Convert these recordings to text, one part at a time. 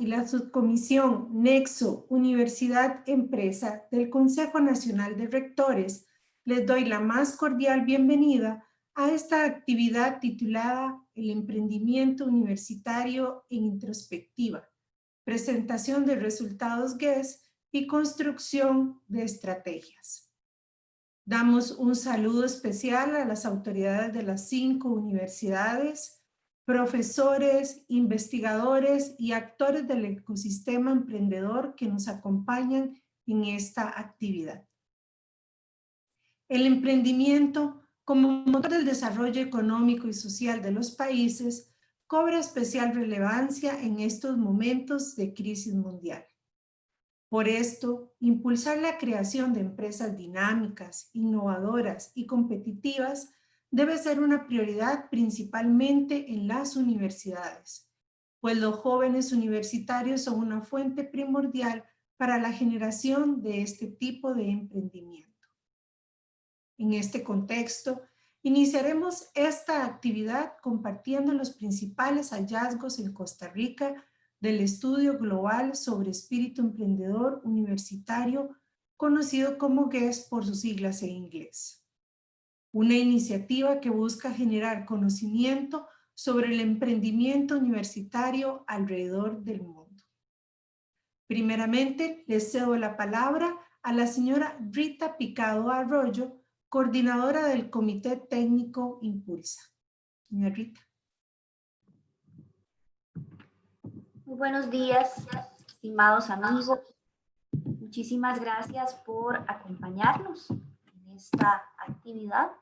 y la subcomisión Nexo Universidad Empresa del Consejo Nacional de Rectores, les doy la más cordial bienvenida a esta actividad titulada El emprendimiento universitario en introspectiva, presentación de resultados GES y construcción de estrategias. Damos un saludo especial a las autoridades de las 5 universidades, profesores, investigadores y actores del ecosistema emprendedor que nos acompañan en esta actividad. El emprendimiento, como motor del desarrollo económico y social de los países, cobra especial relevancia en estos momentos de crisis mundial. Por esto, impulsar la creación de empresas dinámicas, innovadoras y competitivas debe ser una prioridad principalmente en las universidades, pues los jóvenes universitarios son una fuente primordial para la generación de este tipo de emprendimiento. En este contexto, iniciaremos esta actividad compartiendo los principales hallazgos en Costa Rica del estudio global sobre espíritu emprendedor universitario, conocido como GES por sus siglas en inglés. Una iniciativa que busca generar conocimiento sobre el emprendimiento universitario alrededor del mundo. Primeramente, les cedo la palabra a la señora Rita Picado Arroyo, coordinadora del Comité Técnico Impulsa. Señora Rita. Muy buenos días, estimados amigos. Muchísimas gracias por acompañarnos en esta actividad.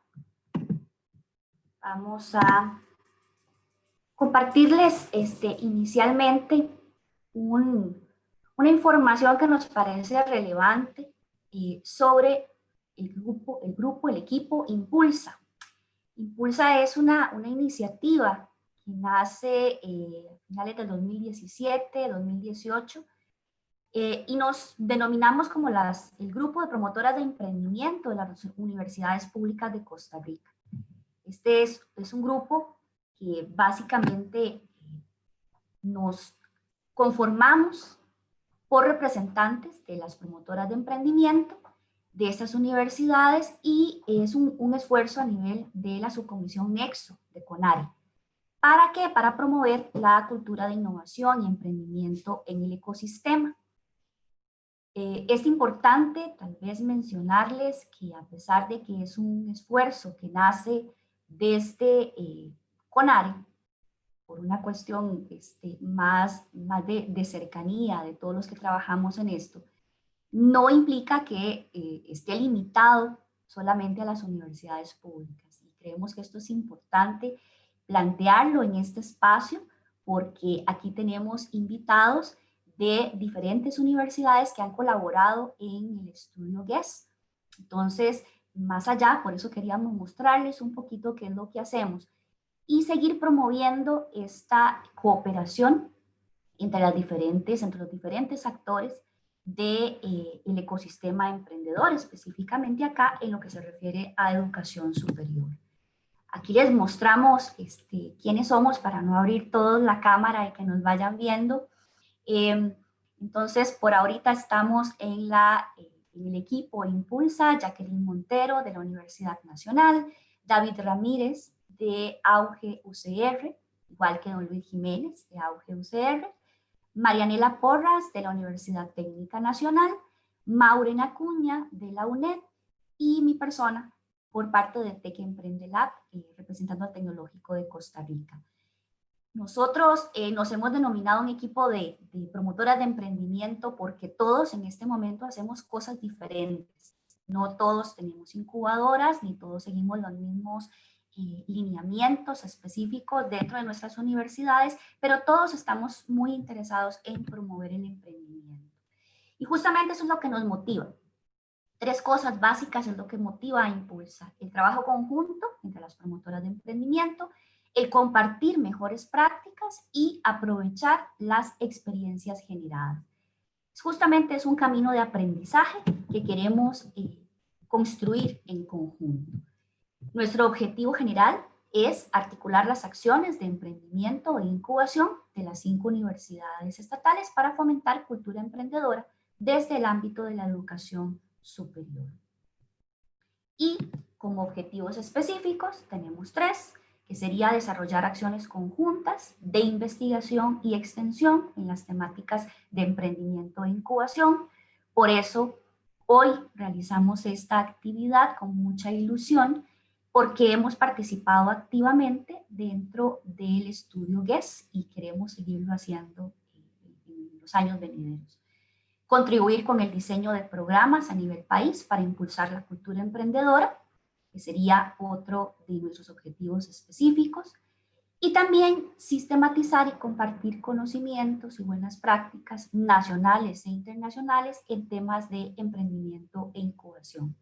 Vamos a compartirles inicialmente una información que nos parece relevante sobre el equipo Impulsa. Impulsa es una iniciativa que nace a finales del 2017, 2018, y nos denominamos como el grupo de promotoras de emprendimiento de las universidades públicas de Costa Rica. Este es un grupo que básicamente nos conformamos por representantes de las promotoras de emprendimiento de estas universidades y es un esfuerzo a nivel de la subcomisión Nexo de CONARE. ¿Para qué? Para promover la cultura de innovación y emprendimiento en el ecosistema. Es importante tal vez mencionarles que a pesar de que es un esfuerzo que nace desde CONARE, por una cuestión más de cercanía de todos los que trabajamos en esto, no implica que esté limitado solamente a las universidades públicas. Y creemos que esto es importante plantearlo en este espacio porque aquí tenemos invitados de diferentes universidades que han colaborado en el estudio GES. Entonces, más allá, por eso queríamos mostrarles un poquito qué es lo que hacemos y seguir promoviendo esta cooperación entre los diferentes actores del ecosistema emprendedor, específicamente acá en lo que se refiere a educación superior. Aquí les mostramos quiénes somos para no abrir toda la cámara y que nos vayan viendo. Entonces, por ahorita estamos en el equipo Impulsa, Jacqueline Montero de la Universidad Nacional, David Ramírez de Auge UCR, igual que don Luis Jiménez de Auge UCR, Marianela Porras de la Universidad Técnica Nacional, Maureen Acuña de la UNED y mi persona por parte de Tec Emprende Lab, representando al Tecnológico de Costa Rica. Nosotros nos hemos denominado un equipo de promotoras de emprendimiento porque todos en este momento hacemos cosas diferentes. No todos tenemos incubadoras, ni todos seguimos los mismos lineamientos específicos dentro de nuestras universidades, pero todos estamos muy interesados en promover el emprendimiento. Y justamente eso es lo que nos motiva. 3 cosas básicas es lo que motiva a Impulsa: el trabajo conjunto entre las promotoras de emprendimiento, el compartir mejores prácticas y aprovechar las experiencias generadas. Justamente es un camino de aprendizaje que queremos construir en conjunto. Nuestro objetivo general es articular las acciones de emprendimiento e incubación de las 5 universidades estatales para fomentar cultura emprendedora desde el ámbito de la educación superior. Y como objetivos específicos tenemos 3, que sería desarrollar acciones conjuntas de investigación y extensión en las temáticas de emprendimiento e incubación. Por eso hoy realizamos esta actividad con mucha ilusión, porque hemos participado activamente dentro del estudio GES y queremos seguirlo haciendo en los años venideros. Contribuir con el diseño de programas a nivel país para impulsar la cultura emprendedora, que sería otro de nuestros objetivos específicos. Y también sistematizar y compartir conocimientos y buenas prácticas nacionales e internacionales en temas de emprendimiento e incubación.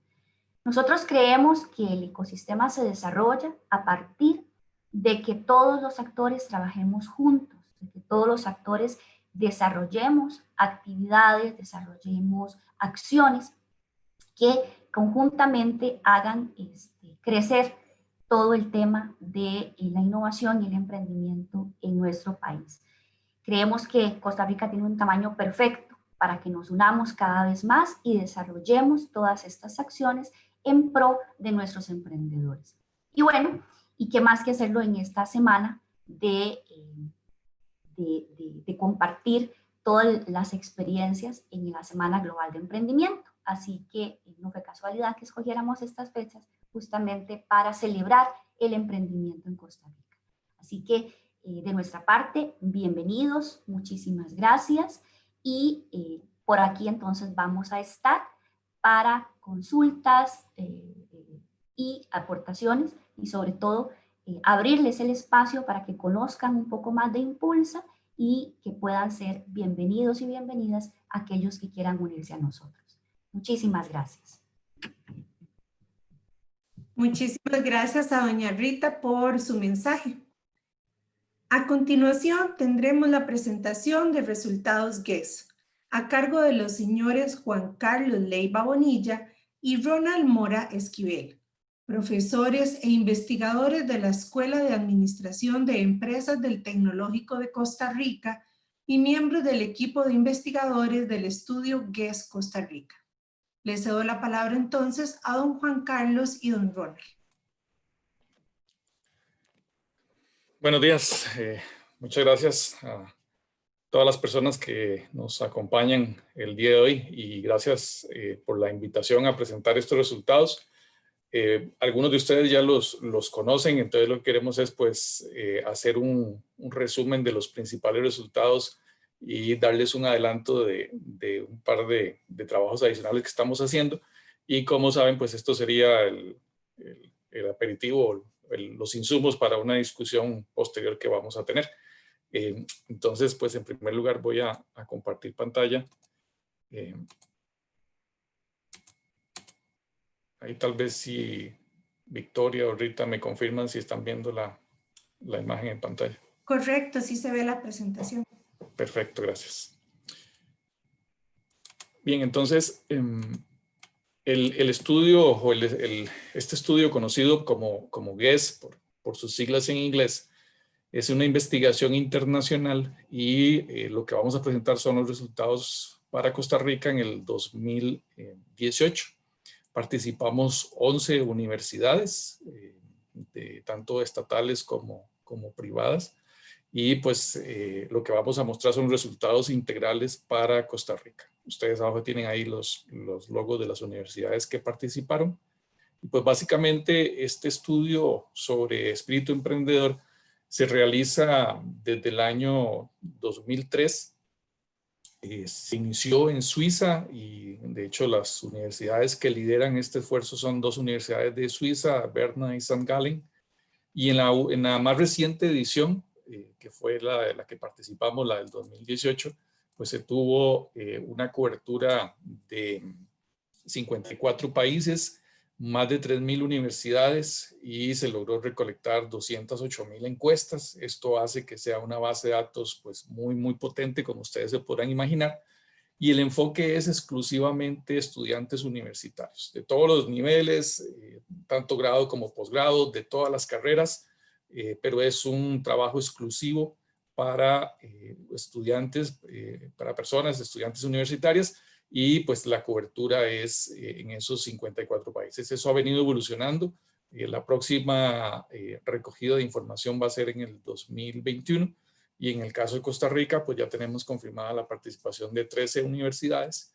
Nosotros creemos que el ecosistema se desarrolla a partir de que todos los actores trabajemos juntos, de que todos los actores desarrollemos actividades, desarrollemos acciones que conjuntamente hagan crecer todo el tema de la innovación y el emprendimiento en nuestro país. Creemos que Costa Rica tiene un tamaño perfecto para que nos unamos cada vez más y desarrollemos todas estas acciones en pro de nuestros emprendedores. Y bueno, y qué más que hacerlo en esta semana de compartir todas las experiencias en la Semana Global de Emprendimiento. Así que no fue casualidad que escogiéramos estas fechas justamente para celebrar el emprendimiento en Costa Rica. Así que de nuestra parte, bienvenidos, muchísimas gracias y por aquí entonces vamos a estar para consultas y aportaciones y sobre todo abrirles el espacio para que conozcan un poco más de Impulsa y que puedan ser bienvenidos y bienvenidas aquellos que quieran unirse a nosotros. Muchísimas gracias. Muchísimas gracias a doña Rita por su mensaje. A continuación tendremos la presentación de resultados GES a cargo de los señores Juan Carlos Leiva Bonilla y Ronald Mora Esquivel, profesores e investigadores de la Escuela de Administración de Empresas del Tecnológico de Costa Rica y miembros del equipo de investigadores del estudio GES Costa Rica. Le cedo la palabra entonces a don Juan Carlos y don Ronald. Buenos días. Muchas gracias a todas las personas que nos acompañan el día de hoy y gracias por la invitación a presentar estos resultados. Algunos de ustedes ya los conocen, entonces lo que queremos es pues hacer un resumen de los principales resultados y darles un adelanto de un par de trabajos adicionales que estamos haciendo. Y como saben, pues esto sería el aperitivo, los insumos para una discusión posterior que vamos a tener. Entonces, pues en primer lugar voy a compartir pantalla. Ahí tal vez si Victoria o Rita me confirman si están viendo la imagen en pantalla. Correcto, sí se ve la presentación. Perfecto, gracias. Bien, entonces el estudio o este estudio conocido como GES por sus siglas en inglés es una investigación internacional y lo que vamos a presentar son los resultados para Costa Rica en el 2018. Participamos 11 universidades, tanto estatales como privadas, y pues lo que vamos a mostrar son resultados integrales para Costa Rica. Ustedes abajo tienen ahí los logos de las universidades que participaron. Y pues básicamente este estudio sobre espíritu emprendedor se realiza desde el año 2003. Se inició en Suiza y de hecho las universidades que lideran este esfuerzo son 2 universidades de Suiza, Berna y St. Gallen. Y en la más reciente edición, que fue la que participamos, la del 2018, pues se tuvo una cobertura de 54 países, más de 3.000 universidades y se logró recolectar 208.000 encuestas. Esto hace que sea una base de datos pues muy potente, como ustedes se podrán imaginar. Y el enfoque es exclusivamente estudiantes universitarios, de todos los niveles, tanto grado como posgrado, de todas las carreras. pero es un trabajo exclusivo para estudiantes, para personas, estudiantes universitarias, y pues la cobertura es en esos 54 países. Eso ha venido evolucionando. La próxima recogida de información va a ser en el 2021, y en el caso de Costa Rica, pues ya tenemos confirmada la participación de 13 universidades.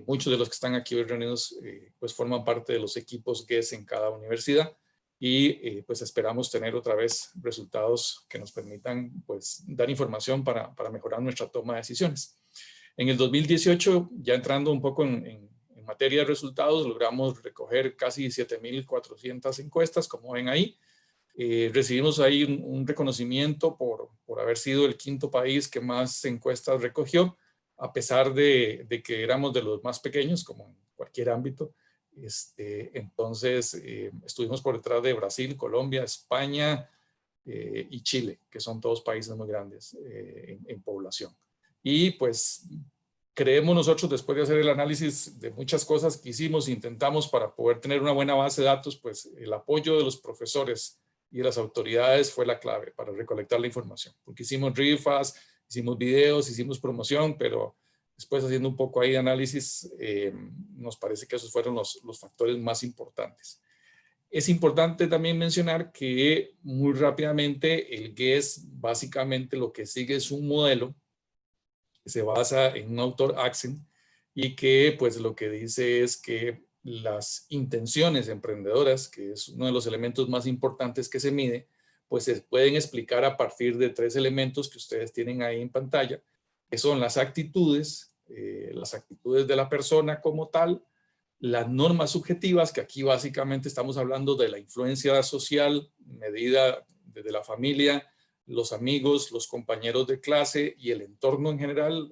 Muchos de los que están aquí hoy reunidos pues forman parte de los equipos GES en cada universidad, y pues esperamos tener otra vez resultados que nos permitan pues dar información para mejorar nuestra toma de decisiones. En el 2018, ya entrando un poco en materia de resultados, logramos recoger casi 7.400 encuestas, como ven ahí. Recibimos ahí un reconocimiento por haber sido el quinto país que más encuestas recogió, a pesar de que éramos de los más pequeños, como en cualquier ámbito. Entonces, estuvimos por detrás de Brasil, Colombia, España y Chile, que son todos países muy grandes en población. Y pues creemos nosotros, después de hacer el análisis de muchas cosas que hicimos, intentamos para poder tener una buena base de datos, pues el apoyo de los profesores y de las autoridades fue la clave para recolectar la información. Porque hicimos rifas, hicimos videos, hicimos promoción, pero después haciendo un poco ahí de análisis, nos parece que esos fueron los factores más importantes. Es importante también mencionar que muy rápidamente el GES básicamente lo que sigue es un modelo que se basa en un autor, Axen, y que pues lo que dice es que las intenciones emprendedoras, que es uno de los elementos más importantes que se mide, pues se pueden explicar a partir de 3 elementos que ustedes tienen ahí en pantalla, que son las actitudes de la persona como tal, las normas subjetivas, que aquí básicamente estamos hablando de la influencia social medida desde la familia, los amigos, los compañeros de clase y el entorno en general,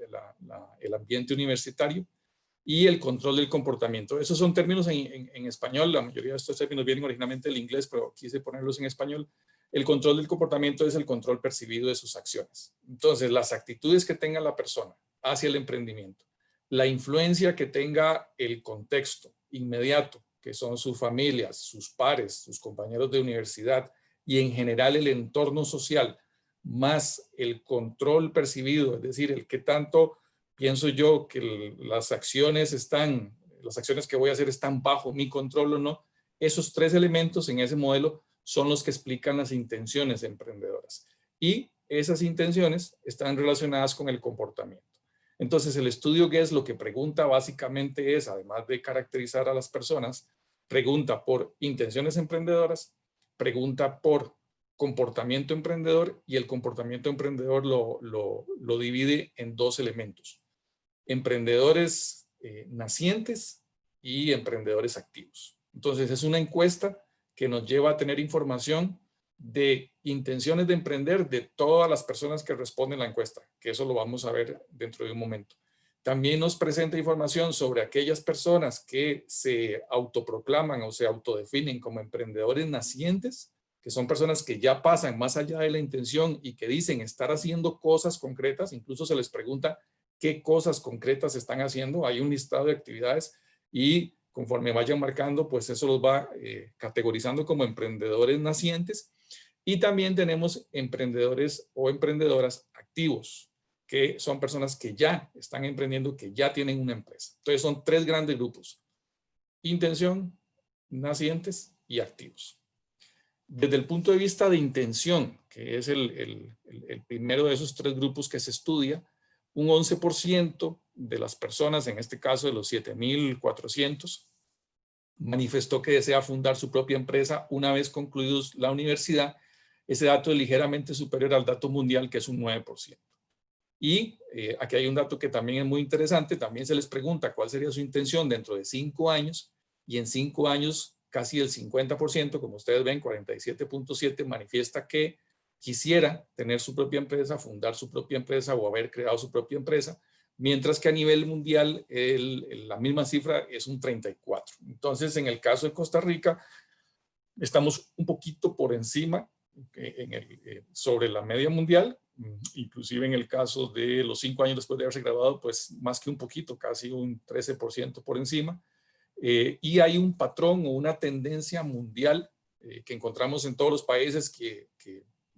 el ambiente universitario, y el control del comportamiento. Esos son términos en español, la mayoría de estos términos vienen originalmente del inglés, pero quise ponerlos en español. El control del comportamiento es el control percibido de sus acciones. Entonces, las actitudes que tenga la persona hacia el emprendimiento, la influencia que tenga el contexto inmediato, que son sus familias, sus pares, sus compañeros de universidad y en general el entorno social, más el control percibido, es decir, el que tanto pienso yo que las acciones que voy a hacer están bajo mi control o no. Esos 3 elementos en ese modelo son los que explican las intenciones emprendedoras. Y esas intenciones están relacionadas con el comportamiento. Entonces, el estudio GES lo que pregunta básicamente es, además de caracterizar a las personas, pregunta por intenciones emprendedoras, pregunta por comportamiento emprendedor, y el comportamiento emprendedor lo divide en 2 elementos. Emprendedores nacientes y emprendedores activos. Entonces, es una encuesta que nos lleva a tener información de intenciones de emprender de todas las personas que responden la encuesta, que eso lo vamos a ver dentro de un momento. También nos presenta información sobre aquellas personas que se autoproclaman o se autodefinen como emprendedores nacientes, que son personas que ya pasan más allá de la intención y que dicen estar haciendo cosas concretas. Incluso se les pregunta qué cosas concretas están haciendo. Hay un listado de actividades y conforme vayan marcando, pues eso los va categorizando como emprendedores nacientes. Y también tenemos emprendedores o emprendedoras activos, que son personas que ya están emprendiendo, que ya tienen una empresa. Entonces son 3 grandes grupos: intención, nacientes y activos. Desde el punto de vista de intención, que es el primero de esos 3 grupos que se estudia, un 11% de las personas, en este caso de los 7.400, manifestó que desea fundar su propia empresa una vez concluidos la universidad. Ese dato es ligeramente superior al dato mundial, que es un 9%. Y aquí hay un dato que también es muy interesante. También se les pregunta cuál sería su intención dentro de 5 años, y en 5 años casi el 50%, como ustedes ven, 47.7, manifiesta que quisiera tener su propia empresa, fundar su propia empresa o haber creado su propia empresa, mientras que a nivel mundial la misma cifra es un 34. Entonces, en el caso de Costa Rica, estamos un poquito por encima sobre la media mundial, inclusive en el caso de los 5 años después de haberse graduado, pues más que un poquito, casi un 13% por encima. Y hay un patrón o una tendencia mundial que encontramos en todos los países que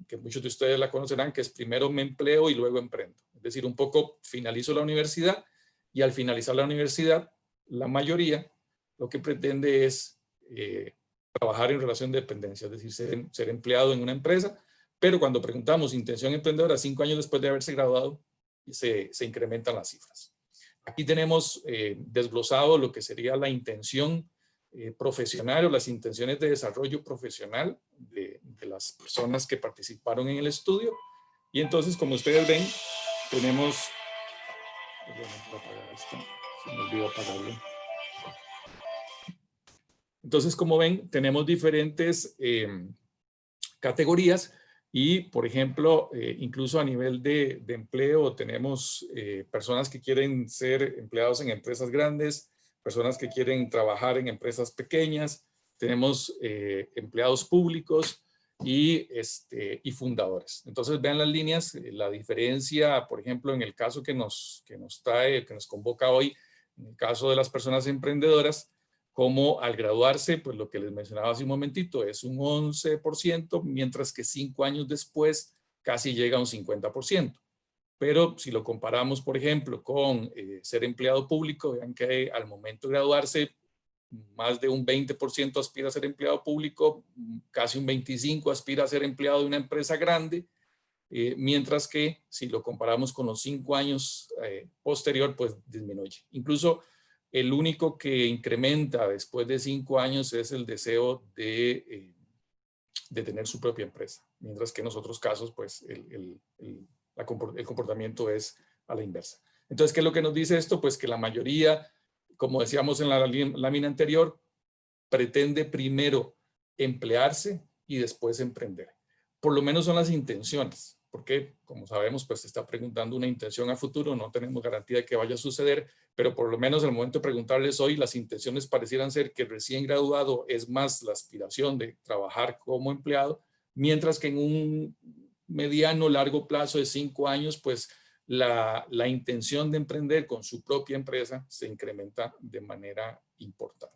que muchos de ustedes la conocerán, que es primero me empleo y luego emprendo. Es decir, un poco finalizo la universidad y al finalizar la universidad, la mayoría lo que pretende es trabajar en relación de dependencia, es decir, ser empleado en una empresa, pero cuando preguntamos intención emprendedora 5 años después de haberse graduado, se incrementan las cifras. Aquí tenemos desglosado lo que sería la intención profesional o las intenciones de desarrollo profesional de las personas que participaron en el estudio. Y entonces, como ustedes ven, tenemos... Se me olvidó apagarlo. Entonces, como ven, tenemos diferentes categorías y, por ejemplo, incluso a nivel de empleo tenemos personas que quieren ser empleados en empresas grandes, personas que quieren trabajar en empresas pequeñas, tenemos empleados públicos y fundadores. Entonces, vean las líneas, la diferencia, por ejemplo, en el caso que nos convoca hoy, en el caso de las personas emprendedoras, como al graduarse, pues lo que les mencionaba hace un momentito, es un 11%, mientras que 5 años después casi llega a un 50%. Pero si lo comparamos, por ejemplo, con ser empleado público, vean que al momento de graduarse, más de un 20% aspira a ser empleado público, casi un 25% aspira a ser empleado de una empresa grande, mientras que si lo comparamos con los 5 años posterior, pues disminuye. Incluso el único que incrementa después de 5 años es el deseo de tener su propia empresa, mientras que en los otros casos, pues el comportamiento es a la inversa. Entonces, ¿qué es lo que nos dice esto? Pues que la mayoría, como decíamos en la lámina anterior, pretende primero emplearse y después emprender. Por lo menos son las intenciones, porque como sabemos, pues se está preguntando una intención a futuro, no tenemos garantía de que vaya a suceder, pero por lo menos al momento de preguntarles hoy, las intenciones parecieran ser que recién graduado es más la aspiración de trabajar como empleado, mientras que en un mediano largo plazo de 5 años, pues la intención de emprender con su propia empresa se incrementa de manera importante.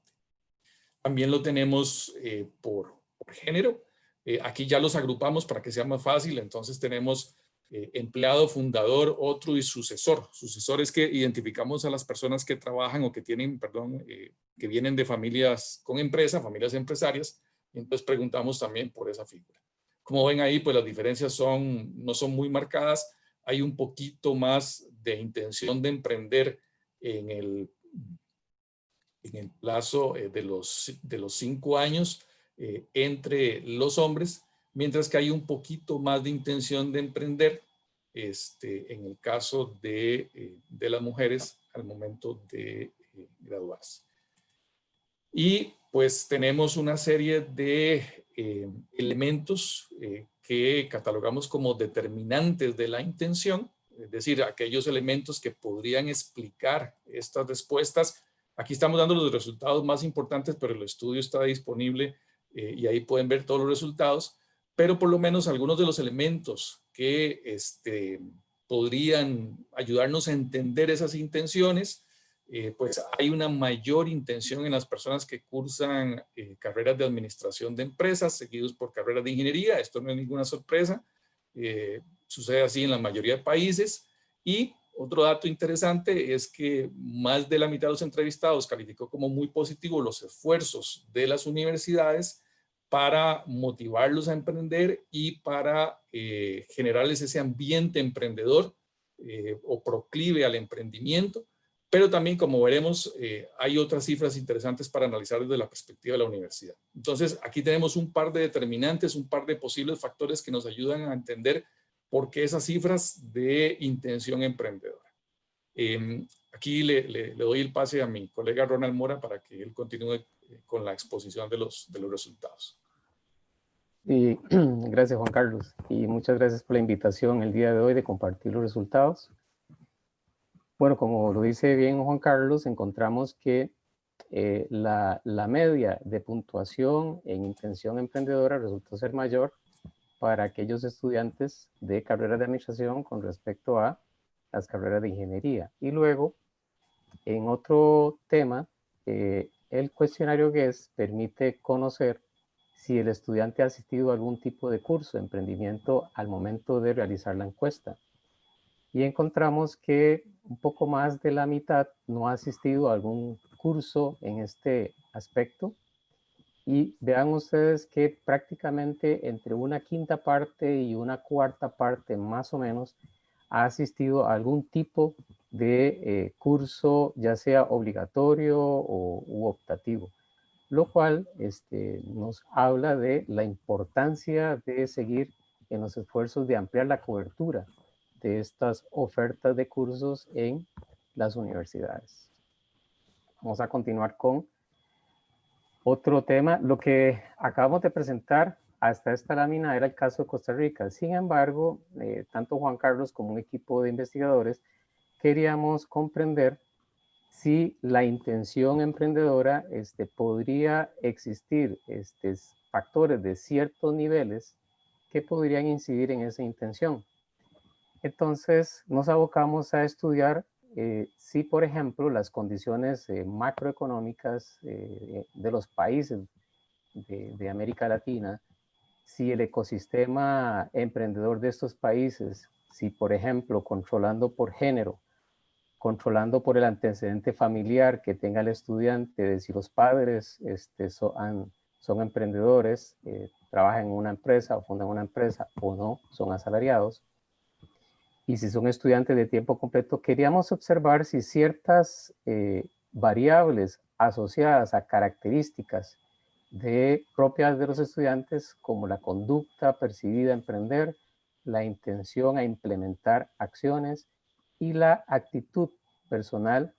También lo tenemos por género. Aquí ya los agrupamos para que sea más fácil. Entonces tenemos empleado, fundador, otro y sucesor. Sucesor es que identificamos a las personas que trabajan o que tienen, que vienen de familias con empresa, familias empresarias. Y entonces preguntamos también por esa figura. Como ven ahí, pues las diferencias no son muy marcadas. Hay un poquito más de intención de emprender en el plazo de los 5 años entre los hombres, mientras que hay un poquito más de intención de emprender en el caso de las mujeres al momento de graduarse. Y pues tenemos una serie de elementos que catalogamos como determinantes de la intención, es decir, aquellos elementos que podrían explicar estas respuestas. Aquí estamos dando los resultados más importantes, pero el estudio está disponible y ahí pueden ver todos los resultados, pero por lo menos algunos de los elementos que podrían ayudarnos a entender esas intenciones, pues hay una mayor intención en las personas que cursan carreras de administración de empresas, seguidos por carreras de ingeniería. Esto no es ninguna sorpresa, sucede así en la mayoría de países. Y otro dato interesante es que más de la mitad de los entrevistados calificó como muy positivo los esfuerzos de las universidades para motivarlos a emprender y para generarles ese ambiente emprendedor o proclive al emprendimiento. Pero también, como veremos, hay otras cifras interesantes para analizar desde la perspectiva de la universidad. Entonces, aquí tenemos un par de determinantes, un par de posibles factores que nos ayudan a entender por qué esas cifras de intención emprendedora. Aquí le doy el pase a mi colega Ronald Mora para que él continúe con la exposición de los resultados. Y gracias, Juan Carlos, y muchas gracias por la invitación el día de hoy de compartir los resultados. Bueno, como lo dice bien Juan Carlos, encontramos que la media de puntuación en intención emprendedora resultó ser mayor para aquellos estudiantes de carreras de administración con respecto a las carreras de ingeniería. Y luego, en otro tema, el cuestionario GES permite conocer si el estudiante ha asistido a algún tipo de curso de emprendimiento al momento de realizar la encuesta. Y encontramos que un poco más de la mitad no ha asistido a algún curso en este aspecto. Y vean ustedes que prácticamente entre una quinta parte y una cuarta parte más o menos ha asistido a algún tipo de curso, ya sea obligatorio u optativo, lo cual nos habla de la importancia de seguir en los esfuerzos de ampliar la cobertura de estas ofertas de cursos en las universidades. Vamos a continuar con otro tema. Lo que acabamos de presentar hasta esta lámina era el caso de Costa Rica. Sin embargo, tanto Juan Carlos como un equipo de investigadores queríamos comprender si la intención emprendedora podría existir factores de ciertos niveles que podrían incidir en esa intención. Entonces nos abocamos a estudiar si, por ejemplo, las condiciones macroeconómicas de los países de América Latina, si el ecosistema emprendedor de estos países, si, por ejemplo, controlando por género, controlando por el antecedente familiar que tenga el estudiante, de si los padres son emprendedores, trabajan en una empresa o fundan una empresa o no, son asalariados, y si son estudiantes de tiempo completo, queríamos observar si ciertas variables asociadas a características propias de los estudiantes, como la conducta percibida a emprender, la intención a implementar acciones y la actitud personal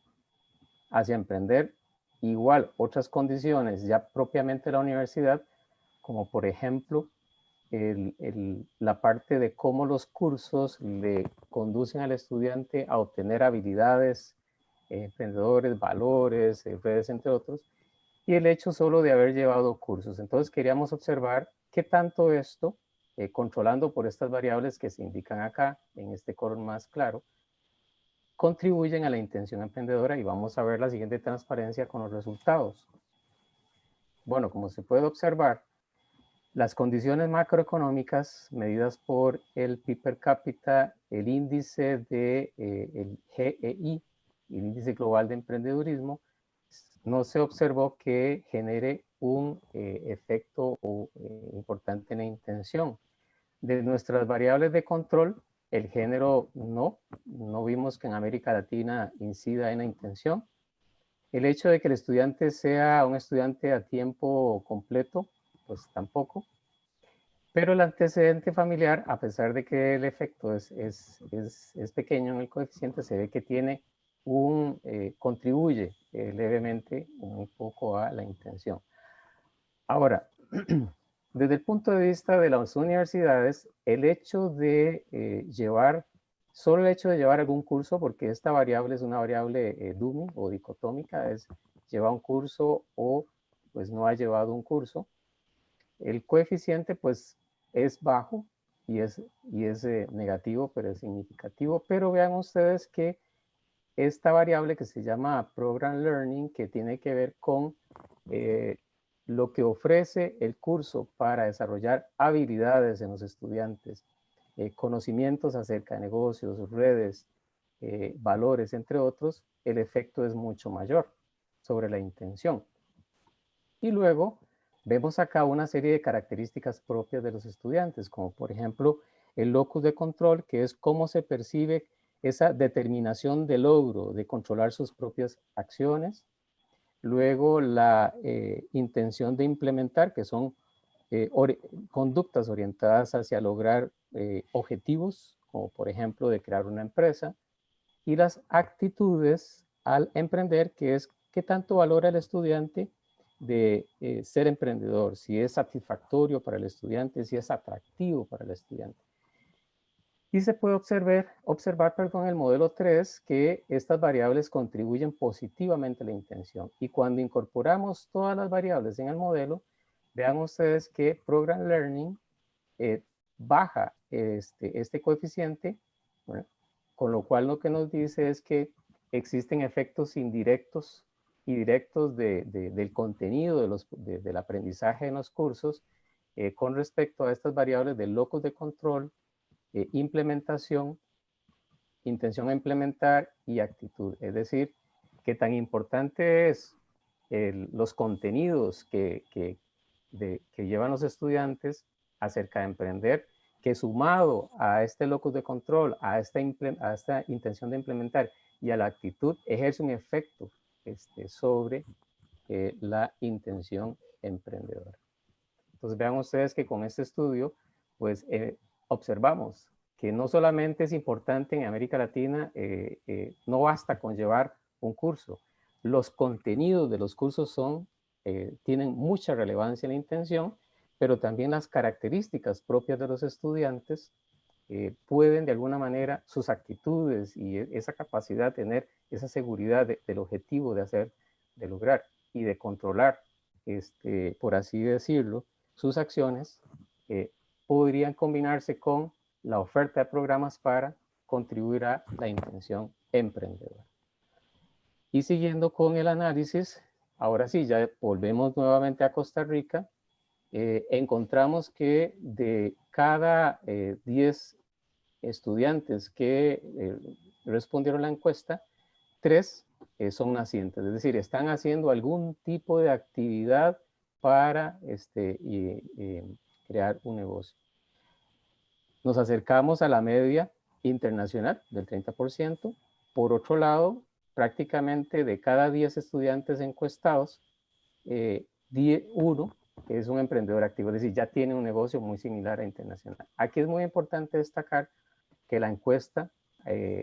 hacia emprender, igual otras condiciones ya propiamente de la universidad, como por ejemplo la parte de cómo los cursos le conducen al estudiante a obtener habilidades, emprendedores, valores, redes, entre otros, y el hecho solo de haber llevado cursos. Entonces queríamos observar qué tanto esto, controlando por estas variables que se indican acá, en este color más claro, contribuyen a la intención emprendedora, y vamos a ver la siguiente transparencia con los resultados. Bueno, como se puede observar, las condiciones macroeconómicas medidas por el PIB per cápita, el índice de el GEI, el índice global de emprendedurismo, no se observó que genere un efecto importante en la intención. De nuestras variables de control, el género no vimos que en América Latina incida en la intención. El hecho de que el estudiante sea un estudiante a tiempo completo, pues tampoco. Pero el antecedente familiar, a pesar de que el efecto es pequeño en el coeficiente, se ve que tiene contribuye levemente un poco a la intención. Ahora, desde el punto de vista de las universidades, el hecho de solo el hecho de llevar algún curso, porque esta variable es una variable dummy o dicotómica, es llevar un curso o pues no ha llevado un curso, el coeficiente pues es bajo y es negativo, pero es significativo. Pero vean ustedes que esta variable que se llama Program Learning, que tiene que ver con lo que ofrece el curso para desarrollar habilidades en los estudiantes, conocimientos acerca de negocios, redes, valores, entre otros, el efecto es mucho mayor sobre la intención. Y luego vemos acá una serie de características propias de los estudiantes, como por ejemplo el locus de control, que es cómo se percibe esa determinación de logro, de controlar sus propias acciones. Luego la intención de implementar, que son conductas orientadas hacia lograr objetivos, como por ejemplo de crear una empresa. Y las actitudes al emprender, que es qué tanto valora el estudiante de ser emprendedor, si es satisfactorio para el estudiante, si es atractivo para el estudiante. Y se puede observar el modelo 3, que estas variables contribuyen positivamente a la intención. Y cuando incorporamos todas las variables en el modelo, vean ustedes que Program Learning baja este coeficiente, ¿verdad? Con lo cual lo que nos dice es que existen efectos indirectos y directos del contenido del aprendizaje en los cursos con respecto a estas variables de locus de control, implementación, intención a implementar y actitud. Es decir, que tan importante es los contenidos que llevan los estudiantes acerca de emprender, que sumado a este locus de control, a esta intención de implementar y a la actitud, ejerce un efecto sobre la intención emprendedora. Entonces vean ustedes que con este estudio, pues observamos que no solamente es importante en América Latina, no basta con llevar un curso. Los contenidos de los cursos tienen mucha relevancia en la intención, pero también las características propias de los estudiantes pueden de alguna manera, sus actitudes y esa capacidad de tener esa seguridad del objetivo de lograr y de controlar, por así decirlo, sus acciones, podrían combinarse con la oferta de programas para contribuir a la intención emprendedora. Y siguiendo con el análisis, ahora sí, ya volvemos nuevamente a Costa Rica. Encontramos que de cada 10 estudiantes que respondieron la encuesta, 3 son nacientes, es decir, están haciendo algún tipo de actividad para crear un negocio. Nos acercamos a la media internacional del 30%. Por otro lado, prácticamente de cada 10 estudiantes encuestados, 1 es un emprendedor activo, es decir, ya tiene un negocio muy similar a internacional. Aquí es muy importante destacar que la encuesta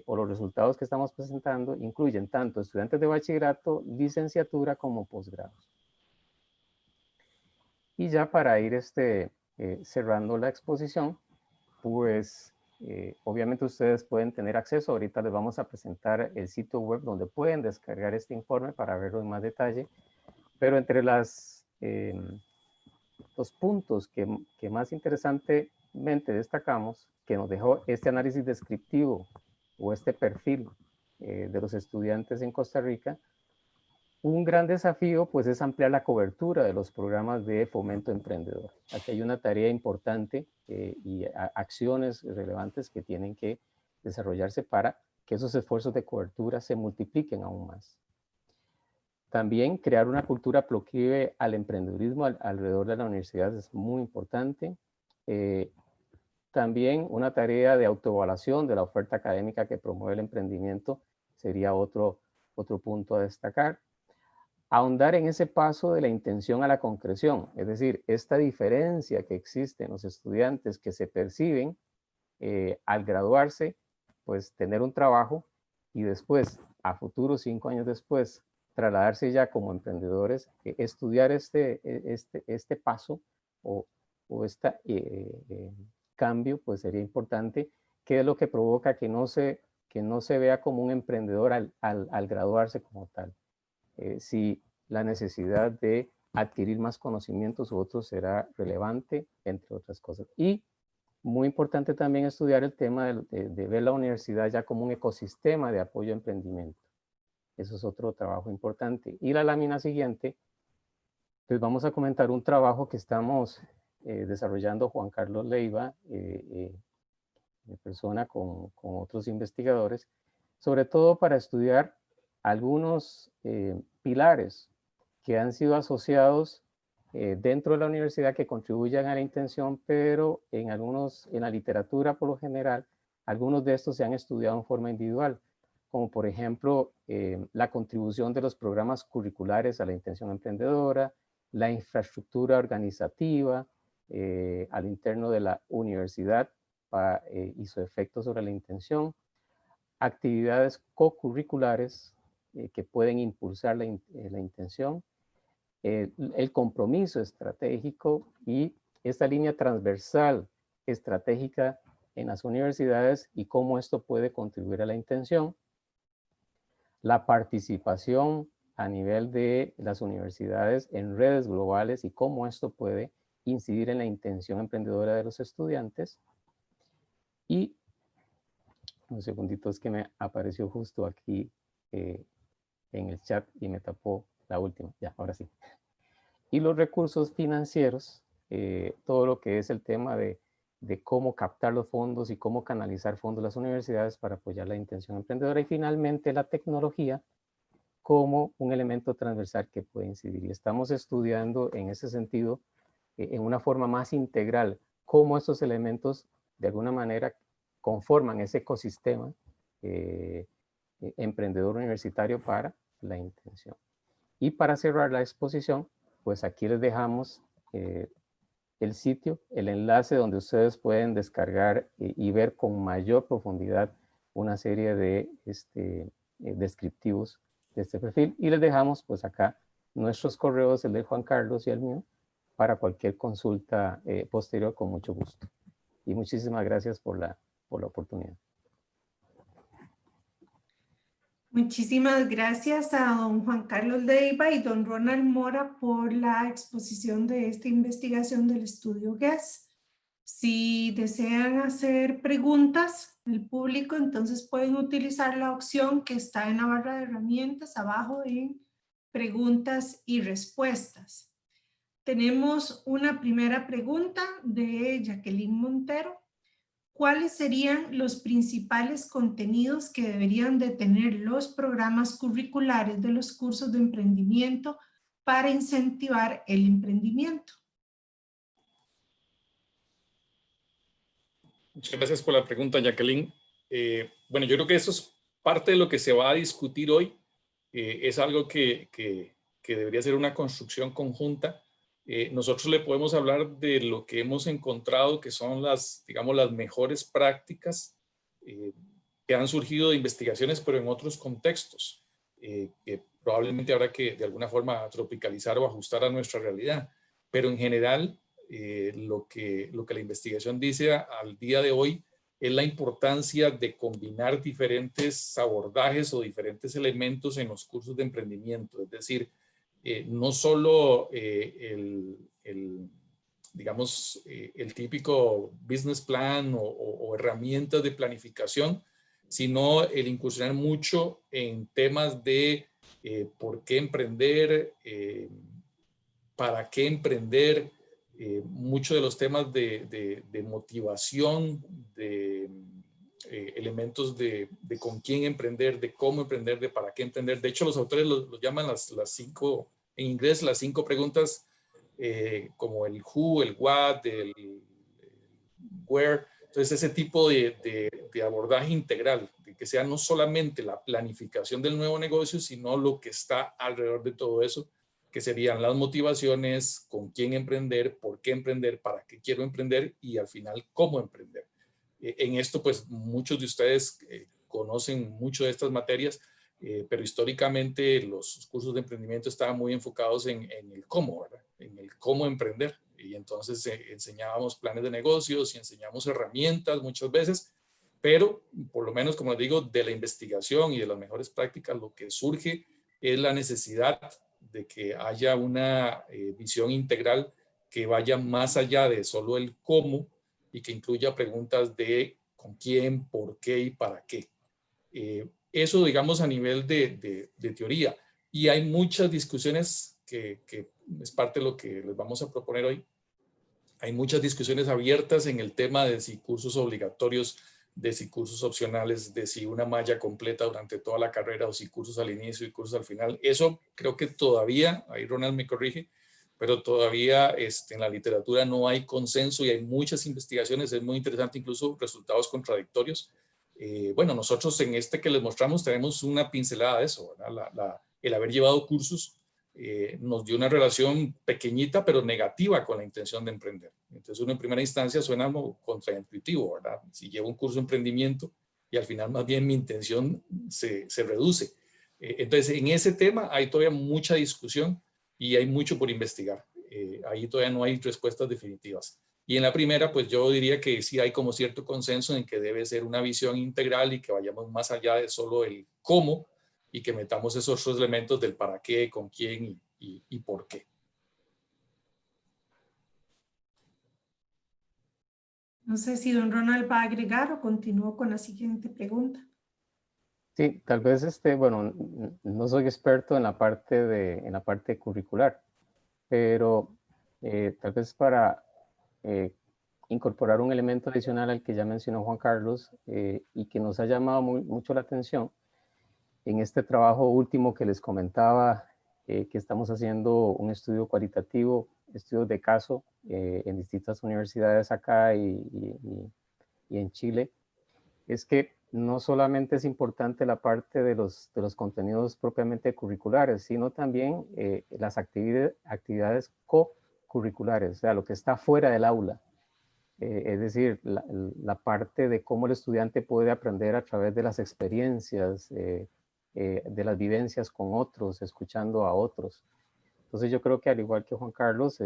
o los resultados que estamos presentando incluyen tanto estudiantes de bachillerato, licenciatura como posgrados. Y ya para ir cerrando la exposición, pues obviamente ustedes pueden tener acceso, ahorita les vamos a presentar el sitio web donde pueden descargar este informe para verlo en más detalle, pero entre los puntos que más interesantemente destacamos, que nos dejó este análisis descriptivo o este perfil de los estudiantes en Costa Rica, un gran desafío pues es ampliar la cobertura de los programas de fomento emprendedor. Aquí hay una tarea importante y acciones relevantes que tienen que desarrollarse para que esos esfuerzos de cobertura se multipliquen aún más. También crear una cultura proclive al emprendedurismo alrededor de la universidad es muy importante. También una tarea de autoevaluación de la oferta académica que promueve el emprendimiento sería otro punto a destacar. Ahondar en ese paso de la intención a la concreción, es decir, esta diferencia que existe en los estudiantes que se perciben al graduarse, pues tener un trabajo y después, a futuro, 5 años después, trasladarse ya como emprendedores, estudiar este paso o este cambio, pues sería importante, que es lo que provoca que no se vea como un emprendedor al graduarse como tal. Si la necesidad de adquirir más conocimientos u otros será relevante, entre otras cosas. Y muy importante también estudiar el tema de ver la universidad ya como un ecosistema de apoyo a emprendimiento. Eso es otro trabajo importante. Y la lámina siguiente, pues vamos a comentar un trabajo que estamos desarrollando Juan Carlos Leiva, de persona con otros investigadores, sobre todo para estudiar algunos pilares que han sido asociados dentro de la universidad que contribuyan a la intención, pero en la literatura por lo general, algunos de estos se han estudiado en forma individual, como por ejemplo la contribución de los programas curriculares a la intención emprendedora, la infraestructura organizativa al interno de la universidad y su efecto sobre la intención, actividades co-curriculares que pueden impulsar la intención, el compromiso estratégico y esta línea transversal estratégica en las universidades y cómo esto puede contribuir a la intención, la participación a nivel de las universidades en redes globales y cómo esto puede incidir en la intención emprendedora de los estudiantes. Y un segundito, es que me apareció justo aquí en el chat y me tapó la última. Ya, ahora sí. Y los recursos financieros, todo lo que es el tema de cómo captar los fondos y cómo canalizar fondos a las universidades para apoyar la intención emprendedora. Y finalmente la tecnología como un elemento transversal que puede incidir. Y estamos estudiando en ese sentido, en una forma más integral, cómo estos elementos de alguna manera conforman ese ecosistema emprendedor universitario para la intención. Y para cerrar la exposición, pues aquí les dejamos el sitio, el enlace donde ustedes pueden descargar y ver con mayor profundidad una serie de descriptivos de este perfil. Y les dejamos pues acá nuestros correos, el de Juan Carlos y el mío, para cualquier consulta posterior con mucho gusto. Y muchísimas gracias por la oportunidad. Muchísimas gracias a don Juan Carlos Leiva y don Ronald Mora por la exposición de esta investigación del estudio GES. Si desean hacer preguntas del público, entonces pueden utilizar la opción que está en la barra de herramientas abajo en preguntas y respuestas. Tenemos una primera pregunta de Jacqueline Montero. ¿Cuáles serían los principales contenidos que deberían de tener los programas curriculares de los cursos de emprendimiento para incentivar el emprendimiento? Muchas gracias por la pregunta, Jacqueline. Bueno, yo creo que eso es parte de lo que se va a discutir hoy. Es algo que debería ser una construcción conjunta. Nosotros le podemos hablar de lo que hemos encontrado que son digamos, las mejores prácticas que han surgido de investigaciones, pero en otros contextos, que probablemente habrá que de alguna forma tropicalizar o ajustar a nuestra realidad. Pero en general, lo que la investigación dice al día de hoy es la importancia de combinar diferentes abordajes o diferentes elementos en los cursos de emprendimiento. Es decir, no solo digamos, el típico business plan o herramientas de planificación, sino el incursionar mucho en temas de por qué emprender, para qué emprender, muchos de los temas de motivación, de elementos de con quién emprender, de cómo emprender, de para qué emprender. De hecho, los autores lo llaman las 5, en inglés, las 5 preguntas, como el who, el what, el where. Entonces, ese tipo de abordaje integral, de que sea no solamente la planificación del nuevo negocio, sino lo que está alrededor de todo eso, que serían las motivaciones, con quién emprender, por qué emprender, para qué quiero emprender y al final cómo emprender. En esto, pues muchos de ustedes conocen mucho de estas materias, pero históricamente los cursos de emprendimiento estaban muy enfocados en el cómo, ¿verdad? En el cómo emprender. Y entonces enseñábamos planes de negocios y enseñamos herramientas muchas veces, pero por lo menos, como les digo, de la investigación y de las mejores prácticas, lo que surge es la necesidad de que haya una visión integral que vaya más allá de solo el cómo y que incluya preguntas de con quién, por qué y para qué. Eso, digamos, a nivel de teoría. Y hay muchas discusiones que es parte de lo que les vamos a proponer hoy. Hay muchas discusiones abiertas en el tema de si cursos obligatorios, de si cursos opcionales, de si una malla completa durante toda la carrera o si cursos al inicio y cursos al final. Eso creo que todavía, ahí Ronald me corrige, pero todavía en la literatura no hay consenso y hay muchas investigaciones. Es muy interesante, incluso resultados contradictorios. Bueno, nosotros en este que les mostramos tenemos una pincelada de eso, ¿verdad? El haber llevado cursos nos dio una relación pequeñita pero negativa con la intención de emprender. Entonces uno en primera instancia suena como contraintuitivo, ¿verdad? Si llevo un curso de emprendimiento y al final más bien mi intención se reduce. Entonces en ese tema hay todavía mucha discusión y hay mucho por investigar. Ahí todavía no hay respuestas definitivas. Y en la primera, pues yo diría que sí hay como cierto consenso en que debe ser una visión integral y que vayamos más allá de solo el cómo, y que metamos esos otros elementos del para qué, con quién y por qué. No sé si don Ronald va a agregar o continúo con la siguiente pregunta. Sí, tal vez, bueno, no soy experto en la parte curricular, pero tal vez para incorporar un elemento adicional al que ya mencionó Juan Carlos y que nos ha llamado mucho la atención en este trabajo último que les comentaba, que estamos haciendo un estudio cualitativo, estudios de caso en distintas universidades acá y en Chile, es que no solamente es importante la parte de los contenidos propiamente curriculares, sino también las actividades co-curriculares, o sea, lo que está fuera del aula. Es decir, la parte de cómo el estudiante puede aprender a través de las experiencias, de las vivencias con otros, escuchando a otros. Entonces yo creo que al igual que Juan Carlos,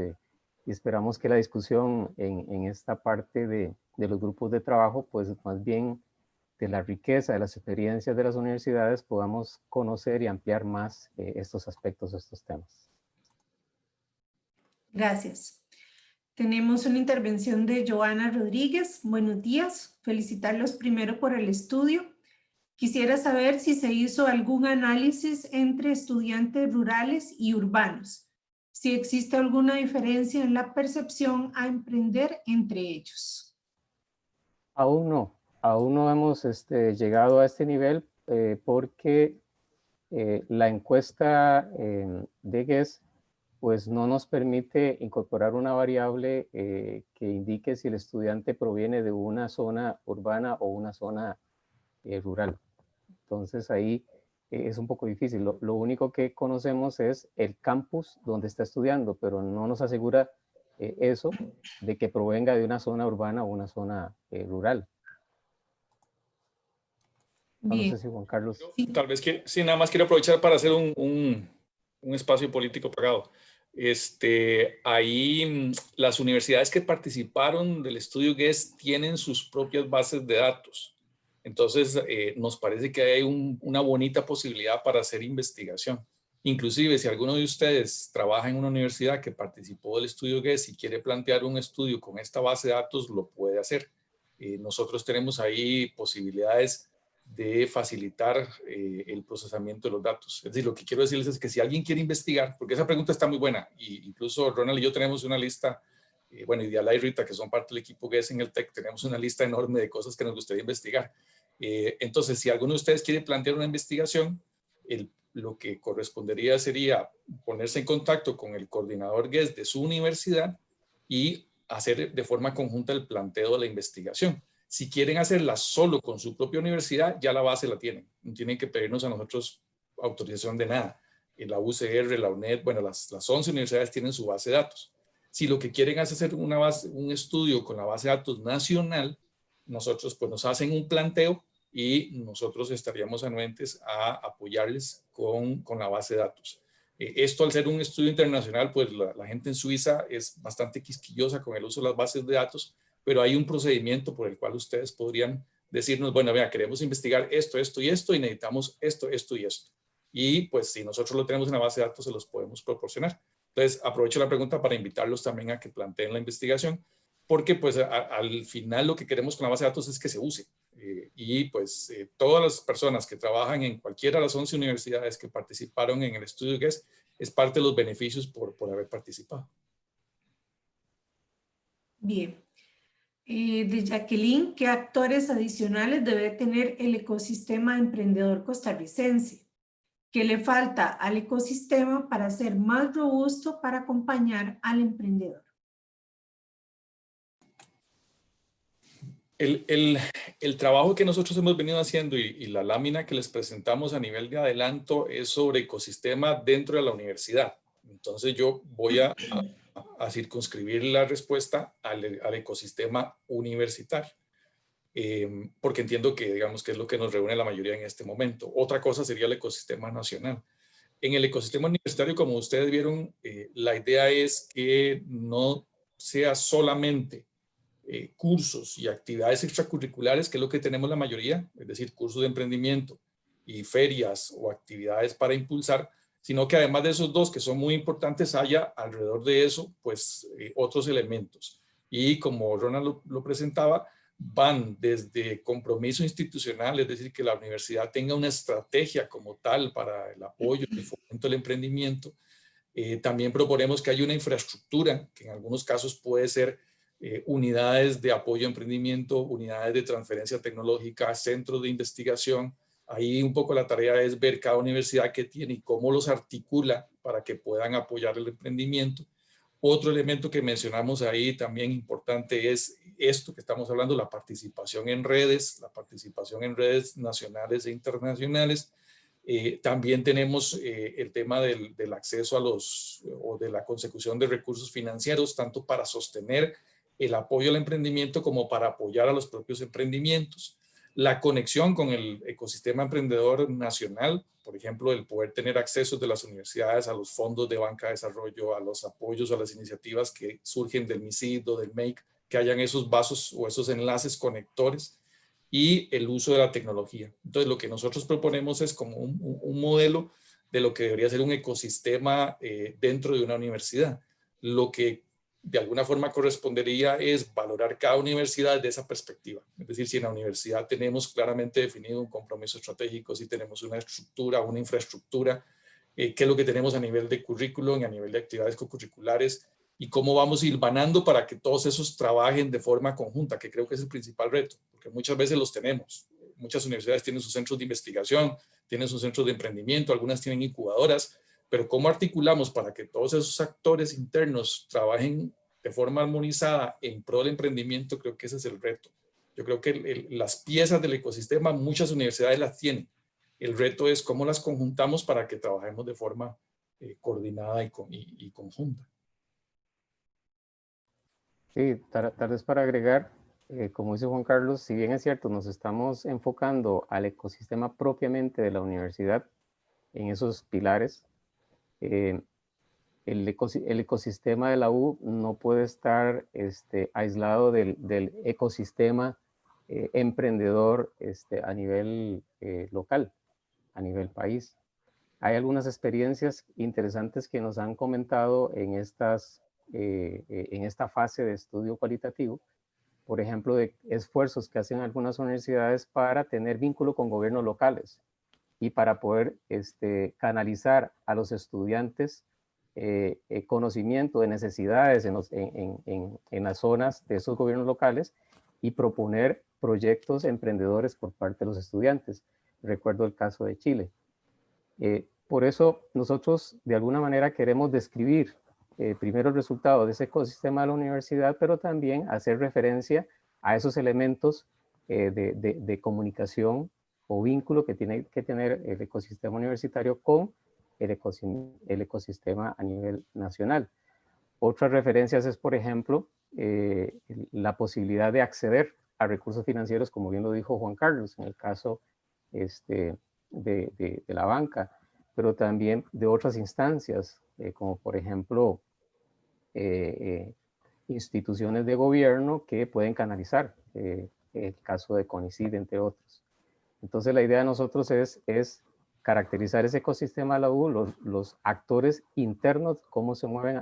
y esperamos que la discusión en esta parte de los grupos de trabajo, pues más bien de la riqueza de las experiencias de las universidades, podamos conocer y ampliar más estos aspectos, estos temas. Gracias. Tenemos una intervención de Joana Rodríguez. Buenos días. Felicitarlos primero por el estudio. Quisiera saber si se hizo algún análisis entre estudiantes rurales y urbanos. Si existe alguna diferencia en la percepción a emprender entre ellos. Aún no hemos llegado a este nivel porque la encuesta de GES pues no nos permite incorporar una variable que indique si el estudiante proviene de una zona urbana o una zona rural. Entonces ahí es un poco difícil. Lo único que conocemos es el campus donde está estudiando, pero no nos asegura eso de que provenga de una zona urbana o una zona rural. Bien. No sé si Juan Carlos. Tal vez que sí, nada más quiero aprovechar para hacer un espacio político pagado. Ahí las universidades que participaron del estudio GES tienen sus propias bases de datos. Entonces, nos parece que hay una bonita posibilidad para hacer investigación. Inclusive, si alguno de ustedes trabaja en una universidad que participó del estudio GES y quiere plantear un estudio con esta base de datos, lo puede hacer. Nosotros tenemos ahí posibilidades de facilitar el procesamiento de los datos. Es decir, lo que quiero decirles es que si alguien quiere investigar, porque esa pregunta está muy buena, y incluso Ronald y yo tenemos una lista, bueno, y Diala y Rita, que son parte del equipo GES en el TEC, tenemos una lista enorme de cosas que nos gustaría investigar. Entonces, si alguno de ustedes quiere plantear una investigación, lo que correspondería sería ponerse en contacto con el coordinador GES de su universidad y hacer de forma conjunta el planteo de la investigación. Si quieren hacerla solo con su propia universidad, ya la base la tienen. No tienen que pedirnos a nosotros autorización de nada. La UCR, la UNED, bueno, las 11 universidades tienen su base de datos. Si lo que quieren es hacer un estudio con la base de datos nacional, nosotros pues nos hacen un planteo y nosotros estaríamos anuentes a apoyarles con la base de datos. Esto al ser un estudio internacional, pues la gente en Suiza es bastante quisquillosa con el uso de las bases de datos, pero hay un procedimiento por el cual ustedes podrían decirnos, bueno, vea, queremos investigar esto, esto y esto, y necesitamos esto, esto y esto. Y pues si nosotros lo tenemos en la base de datos, se los podemos proporcionar. Entonces, aprovecho la pregunta para invitarlos también a que planteen la investigación, porque pues al final lo que queremos con la base de datos es que se use. Y pues todas las personas que trabajan en cualquiera de las 11 universidades que participaron en el estudio GES es parte de los beneficios por haber participado. Bien. De Jacqueline, ¿qué actores adicionales debe tener el ecosistema emprendedor costarricense? ¿Qué le falta al ecosistema para ser más robusto para acompañar al emprendedor? El trabajo que nosotros hemos venido haciendo y la lámina que les presentamos a nivel de adelanto es sobre ecosistema dentro de la universidad. Entonces yo voy a circunscribir la respuesta al ecosistema universitario, porque entiendo que, digamos, que es lo que nos reúne la mayoría en este momento. Otra cosa sería el ecosistema nacional. En el ecosistema universitario, como ustedes vieron, la idea es que no sea solamente cursos y actividades extracurriculares, que es lo que tenemos la mayoría, es decir, cursos de emprendimiento y ferias o actividades para impulsar, sino que además de esos dos que son muy importantes, haya alrededor de eso, pues, otros elementos. Y como Ronald lo presentaba, van desde compromiso institucional, es decir, que la universidad tenga una estrategia como tal para el apoyo y el fomento del emprendimiento. También proponemos que haya una infraestructura, que en algunos casos puede ser unidades de apoyo a emprendimiento, unidades de transferencia tecnológica, centros de investigación. Ahí un poco la tarea es ver cada universidad qué tiene y cómo los articula para que puedan apoyar el emprendimiento. Otro elemento que mencionamos ahí también importante es esto que estamos hablando, la participación en redes nacionales e internacionales. También tenemos el tema del acceso a o de la consecución de recursos financieros, tanto para sostener el apoyo al emprendimiento como para apoyar a los propios emprendimientos. La conexión con el ecosistema emprendedor nacional, por ejemplo, el poder tener acceso de las universidades a los fondos de banca de desarrollo, a los apoyos o a las iniciativas que surgen del MISID o del MAKE, que hayan esos vasos o esos enlaces conectores, y el uso de la tecnología. Entonces, lo que nosotros proponemos es como un modelo de lo que debería ser un ecosistema dentro de una universidad. Lo que de alguna forma correspondería es valorar cada universidad desde esa perspectiva. Es decir, si en la universidad tenemos claramente definido un compromiso estratégico, si tenemos una estructura, una infraestructura, qué es lo que tenemos a nivel de currículum y a nivel de actividades cocurriculares, y cómo vamos hilvanando para que todos esos trabajen de forma conjunta, que creo que es el principal reto, porque muchas veces los tenemos. Muchas universidades tienen sus centros de investigación, tienen sus centros de emprendimiento, algunas tienen incubadoras, pero cómo articulamos para que todos esos actores internos trabajen de forma armonizada en pro del emprendimiento, creo que ese es el reto. Yo creo que las piezas del ecosistema muchas universidades las tienen. El reto es cómo las conjuntamos para que trabajemos de forma coordinada y conjunta. Sí, tal vez para agregar, como dice Juan Carlos, si bien es cierto, nos estamos enfocando al ecosistema propiamente de la universidad, en esos pilares, el ecosistema de la U no puede estar aislado del ecosistema emprendedor a nivel local, a nivel país. Hay algunas experiencias interesantes que nos han comentado en esta fase de estudio cualitativo, por ejemplo, de esfuerzos que hacen algunas universidades para tener vínculo con gobiernos locales y para poder canalizar a los estudiantes conocimiento de necesidades en las zonas de esos gobiernos locales y proponer proyectos emprendedores por parte de los estudiantes. Recuerdo el caso de Chile. Por eso nosotros de alguna manera queremos describir primero el resultado de ese ecosistema de la universidad, pero también hacer referencia a esos elementos de comunicación o vínculo que tiene que tener el ecosistema universitario con el ecosistema a nivel nacional. Otras referencias es, por ejemplo, la posibilidad de acceder a recursos financieros, como bien lo dijo Juan Carlos, en el caso de la banca, pero también de otras instancias, como por ejemplo instituciones de gobierno que pueden canalizar, el caso de CONICYT, entre otros. Entonces la idea de nosotros es caracterizar ese ecosistema de la U, los actores internos, cómo se mueven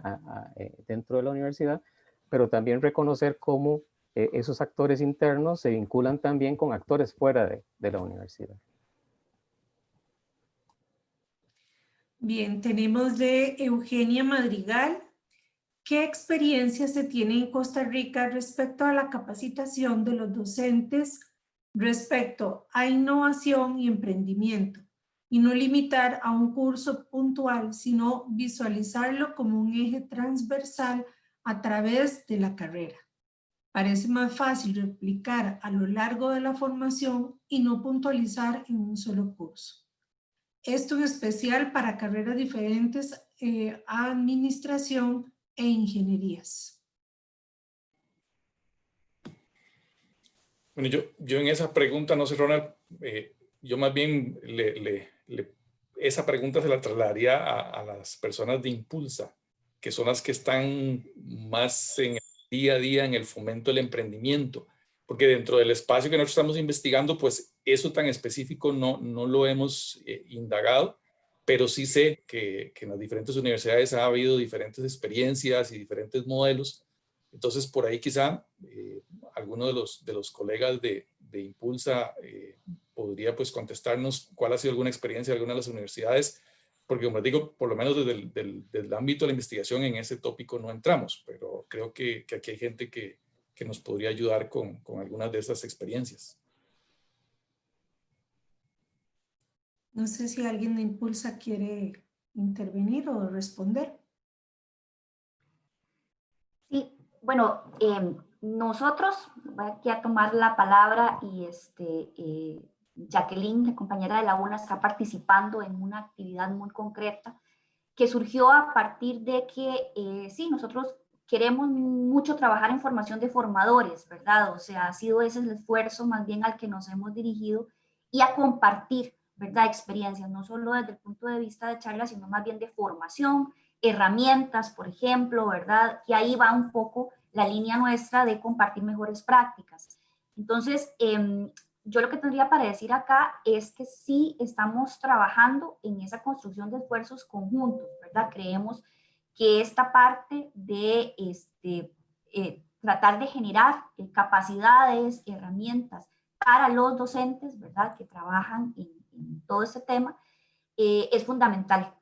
dentro de la universidad, pero también reconocer cómo esos actores internos se vinculan también con actores fuera de la universidad. Bien, tenemos de Eugenia Madrigal. ¿Qué experiencia se tiene en Costa Rica respecto a la capacitación de los docentes respecto a innovación y emprendimiento? Y no limitar a un curso puntual, sino visualizarlo como un eje transversal a través de la carrera. Parece más fácil replicar a lo largo de la formación y no puntualizar en un solo curso. Esto en especial para carreras diferentes a administración e ingenierías. Bueno, yo en esa pregunta, no sé, Ronald, yo más bien esa pregunta se la trasladaría a las personas de Impulsa, que son las que están más en el día a día en el fomento del emprendimiento, porque dentro del espacio que nosotros estamos investigando, pues eso tan específico no lo hemos indagado, pero sí sé que en las diferentes universidades ha habido diferentes experiencias y diferentes modelos Entonces, por ahí quizá alguno de los colegas de Impulsa podría pues contestarnos cuál ha sido alguna experiencia de alguna de las universidades, porque como les digo, por lo menos desde el ámbito de la investigación en ese tópico no entramos, pero creo que aquí hay gente que nos podría ayudar con algunas de esas experiencias. No sé si alguien de Impulsa quiere intervenir o responder. Sí, bueno, nosotros, voy aquí a tomar la palabra y Jacqueline, la compañera de la UNA, está participando en una actividad muy concreta que surgió a partir de que, sí, nosotros queremos mucho trabajar en formación de formadores, ¿verdad? O sea, ha sido ese el esfuerzo más bien al que nos hemos dirigido y a compartir, ¿verdad? Experiencias, no solo desde el punto de vista de charlas, sino más bien de formación, herramientas, por ejemplo, ¿verdad? Y ahí va un poco la línea nuestra de compartir mejores prácticas. Entonces, yo lo que tendría para decir acá es que sí estamos trabajando en esa construcción de esfuerzos conjuntos, ¿verdad? Creemos que esta parte de tratar de generar capacidades, herramientas para los docentes, ¿verdad? Que trabajan en todo este tema, es fundamental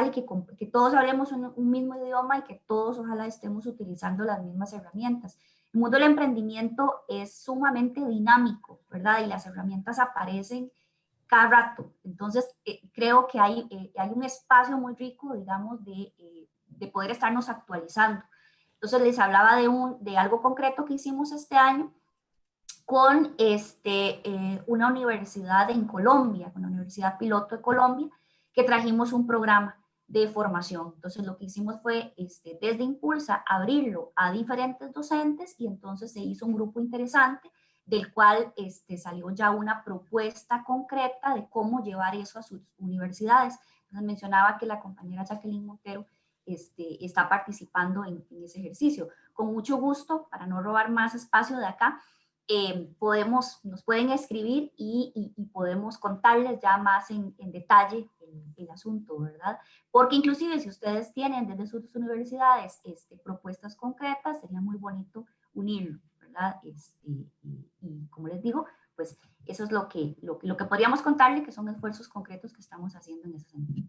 y que todos hablemos un mismo idioma y que todos ojalá estemos utilizando las mismas herramientas. El mundo del emprendimiento es sumamente dinámico, ¿verdad? Y las herramientas aparecen cada rato. Entonces, creo que hay un espacio muy rico, digamos, de poder estarnos actualizando. Entonces, les hablaba de algo concreto que hicimos este año con una universidad en Colombia, con la Universidad Piloto de Colombia, que trajimos un programa de formación. Entonces, lo que hicimos fue, desde Impulsa, abrirlo a diferentes docentes y entonces se hizo un grupo interesante del cual salió ya una propuesta concreta de cómo llevar eso a sus universidades. Entonces, mencionaba que la compañera Jacqueline Montero está participando en ese ejercicio. Con mucho gusto, para no robar más espacio de acá, nos pueden escribir y podemos contarles ya más en detalle el asunto, ¿verdad? Porque inclusive si ustedes tienen desde sus universidades propuestas concretas, sería muy bonito unirlo, ¿verdad? Y como les digo, pues eso es lo que podríamos contarle, que son esfuerzos concretos que estamos haciendo en ese sentido.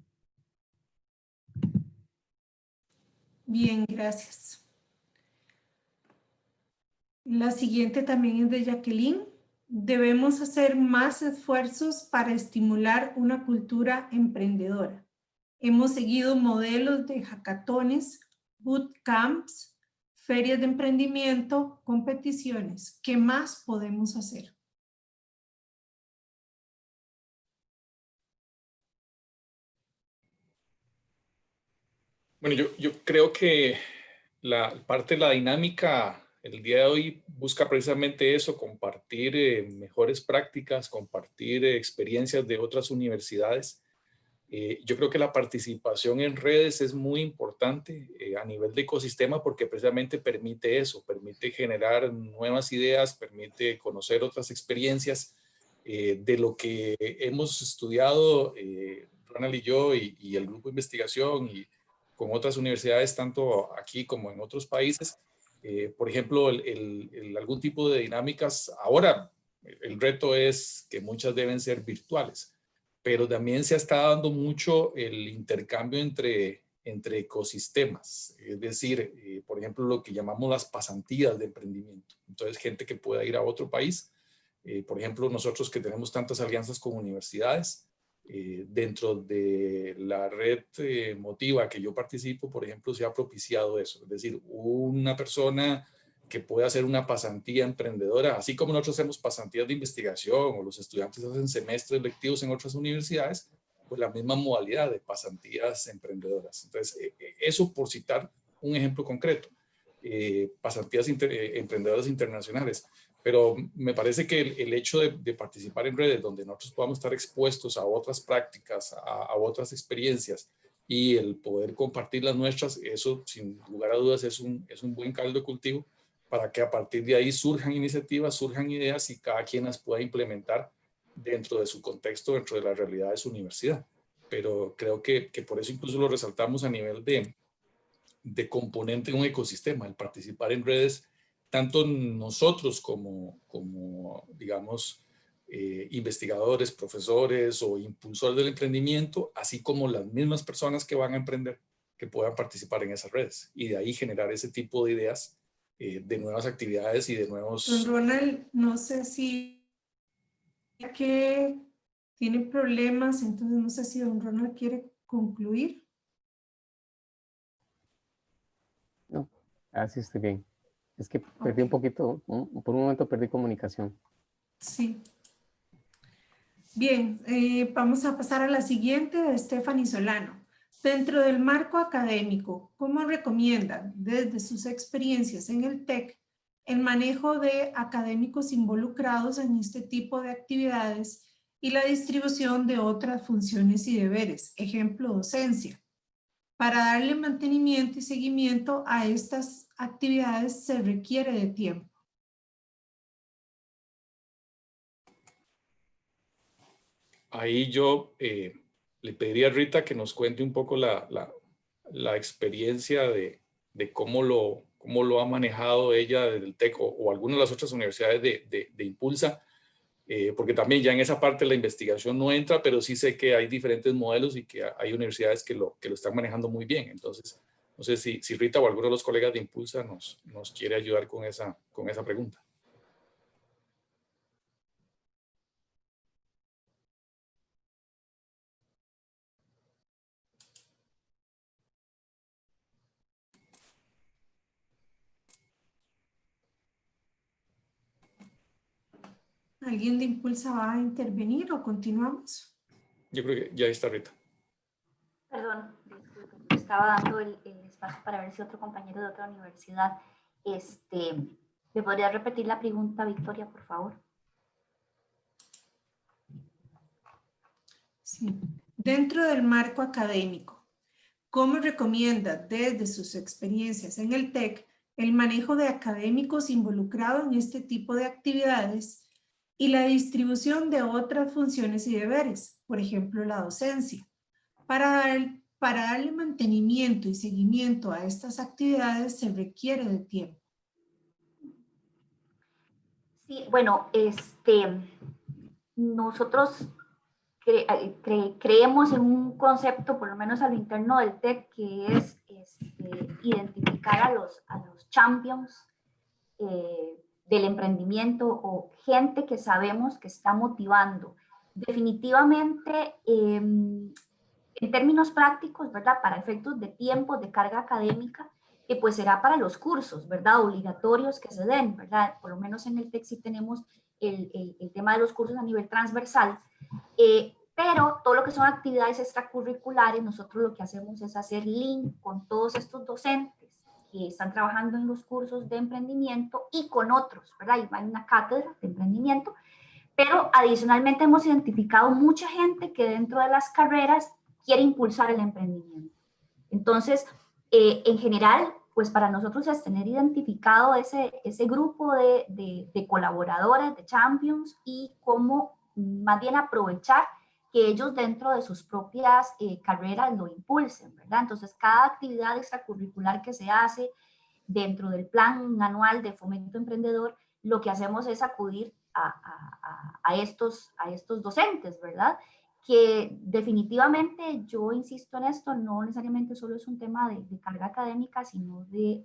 Bien, gracias. La siguiente también es de Jacqueline. Debemos hacer más esfuerzos para estimular una cultura emprendedora. Hemos seguido modelos de hackatones, bootcamps, ferias de emprendimiento, competiciones. ¿Qué más podemos hacer? Bueno, yo creo que parte de la dinámica el día de hoy busca precisamente eso, compartir mejores prácticas, compartir experiencias de otras universidades. Yo creo que la participación en redes es muy importante a nivel de ecosistema porque precisamente permite eso, permite generar nuevas ideas, permite conocer otras experiencias de lo que hemos estudiado, Ronald y yo y el grupo de investigación y con otras universidades, tanto aquí como en otros países. Por ejemplo, algún tipo de dinámicas. Ahora, el reto es que muchas deben ser virtuales, pero también se está dando mucho el intercambio entre ecosistemas, es decir, por ejemplo, lo que llamamos las pasantías de emprendimiento. Entonces, gente que pueda ir a otro país, por ejemplo, nosotros que tenemos tantas alianzas con universidades, dentro de la red Motiva que yo participo, por ejemplo, se ha propiciado eso, es decir, una persona que pueda hacer una pasantía emprendedora, así como nosotros hacemos pasantías de investigación o los estudiantes hacen semestres lectivos en otras universidades, pues la misma modalidad de pasantías emprendedoras. Entonces, eso por citar un ejemplo concreto, pasantías emprendedoras internacionales. Pero me parece que el hecho de participar en redes donde nosotros podamos estar expuestos a otras prácticas, a otras experiencias y el poder compartir las nuestras, eso sin lugar a dudas es un buen caldo de cultivo para que a partir de ahí surjan iniciativas, surjan ideas y cada quien las pueda implementar dentro de su contexto, dentro de la realidad de su universidad. Pero creo que por eso incluso lo resaltamos a nivel de de componente de un ecosistema, el participar en redes, tanto nosotros como digamos, investigadores, profesores o impulsores del emprendimiento, así como las mismas personas que van a emprender, que puedan participar en esas redes y de ahí generar ese tipo de ideas de nuevas actividades y de nuevos... Don Ronald, no sé si que tiene problemas, entonces no sé si don Ronald quiere concluir. No, así estoy bien. Es que perdí un poquito, por un momento perdí comunicación. Sí. Bien, vamos a pasar a la siguiente de Stephanie Solano. Dentro del marco académico, ¿cómo recomiendan desde sus experiencias en el TEC el manejo de académicos involucrados en este tipo de actividades y la distribución de otras funciones y deberes? Ejemplo, docencia. Para darle mantenimiento y seguimiento a estas actividades se requiere de tiempo. Ahí yo le pediría a Rita que nos cuente un poco la experiencia de cómo lo ha manejado ella desde el TEC o algunas de las otras universidades de Impulsa, porque también ya en esa parte la investigación no entra, pero sí sé que hay diferentes modelos y que hay universidades que lo están manejando muy bien. Entonces, no sé si Rita o alguno de los colegas de Impulsa nos quiere ayudar con esa pregunta. ¿Alguien de Impulsa va a intervenir o continuamos? Yo creo que ya está Rita. Perdón, disculpe, estaba dando el espacio para ver si otro compañero de otra universidad, ¿me podría repetir la pregunta, Victoria, por favor? Sí. Dentro del marco académico, ¿cómo recomienda desde sus experiencias en el TEC el manejo de académicos involucrados en este tipo de actividades y la distribución de otras funciones y deberes, por ejemplo, la docencia? Para darle mantenimiento y seguimiento a estas actividades se requiere de tiempo. Sí, bueno, nosotros creemos en un concepto, por lo menos a lo interno del TEC, que es identificar a los champions del emprendimiento o gente que sabemos que está motivando. Definitivamente, en términos prácticos, ¿verdad? Para efectos de tiempo, de carga académica, pues será para los cursos, ¿verdad? Obligatorios que se den, ¿verdad? Por lo menos en el TEC sí tenemos el tema de los cursos a nivel transversal, pero todo lo que son actividades extracurriculares, nosotros lo que hacemos es hacer link con todos estos docentes que están trabajando en los cursos de emprendimiento y con otros, ¿verdad? Y hay una cátedra de emprendimiento, pero adicionalmente hemos identificado mucha gente que dentro de las carreras quiere impulsar el emprendimiento. Entonces, en general, pues para nosotros es tener identificado ese grupo de colaboradores, de champions, y cómo más bien aprovechar que ellos dentro de sus propias carreras lo impulsen, ¿verdad? Entonces, cada actividad extracurricular que se hace dentro del plan anual de fomento emprendedor, lo que hacemos es acudir a estos docentes, ¿verdad? Que definitivamente, yo insisto en esto, no necesariamente solo es un tema de carga académica, sino de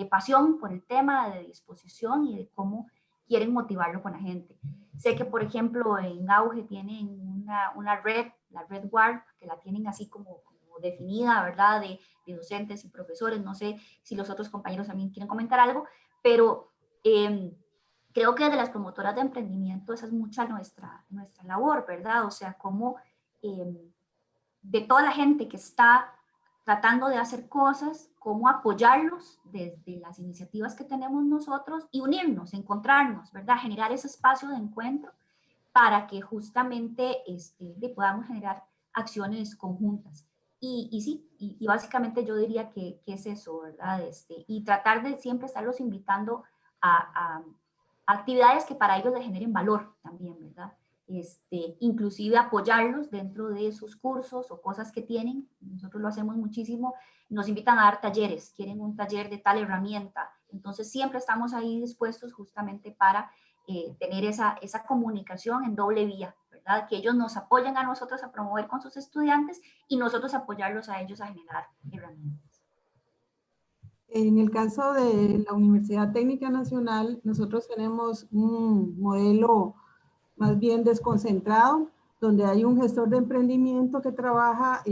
pasión por el tema, de disposición y de cómo quieren motivarlo con la gente. Sé que, por ejemplo, en Auge tienen una red, la Red WARP, que la tienen así como definida, ¿verdad? De docentes y profesores. No sé si los otros compañeros también quieren comentar algo, pero creo que de las promotoras de emprendimiento esa es mucha nuestra labor, ¿verdad? O sea, cómo de toda la gente que está tratando de hacer cosas, cómo apoyarlos desde las iniciativas que tenemos nosotros y unirnos, encontrarnos, ¿verdad? Generar ese espacio de encuentro para que justamente podamos generar acciones conjuntas. Y sí, y básicamente yo diría que es eso, ¿verdad? Y tratar de siempre estarlos invitando a actividades que para ellos les generen valor también, ¿verdad? inclusive apoyarlos dentro de sus cursos o cosas que tienen. Nosotros lo hacemos muchísimo, nos invitan a dar talleres, quieren un taller de tal herramienta, entonces siempre estamos ahí dispuestos justamente para tener esa comunicación en doble vía, ¿verdad? Que ellos nos apoyen a nosotros a promover con sus estudiantes y nosotros apoyarlos a ellos a generar herramientas. En el caso de la Universidad Técnica Nacional, nosotros tenemos un modelo más bien desconcentrado, donde hay un gestor de emprendimiento que trabaja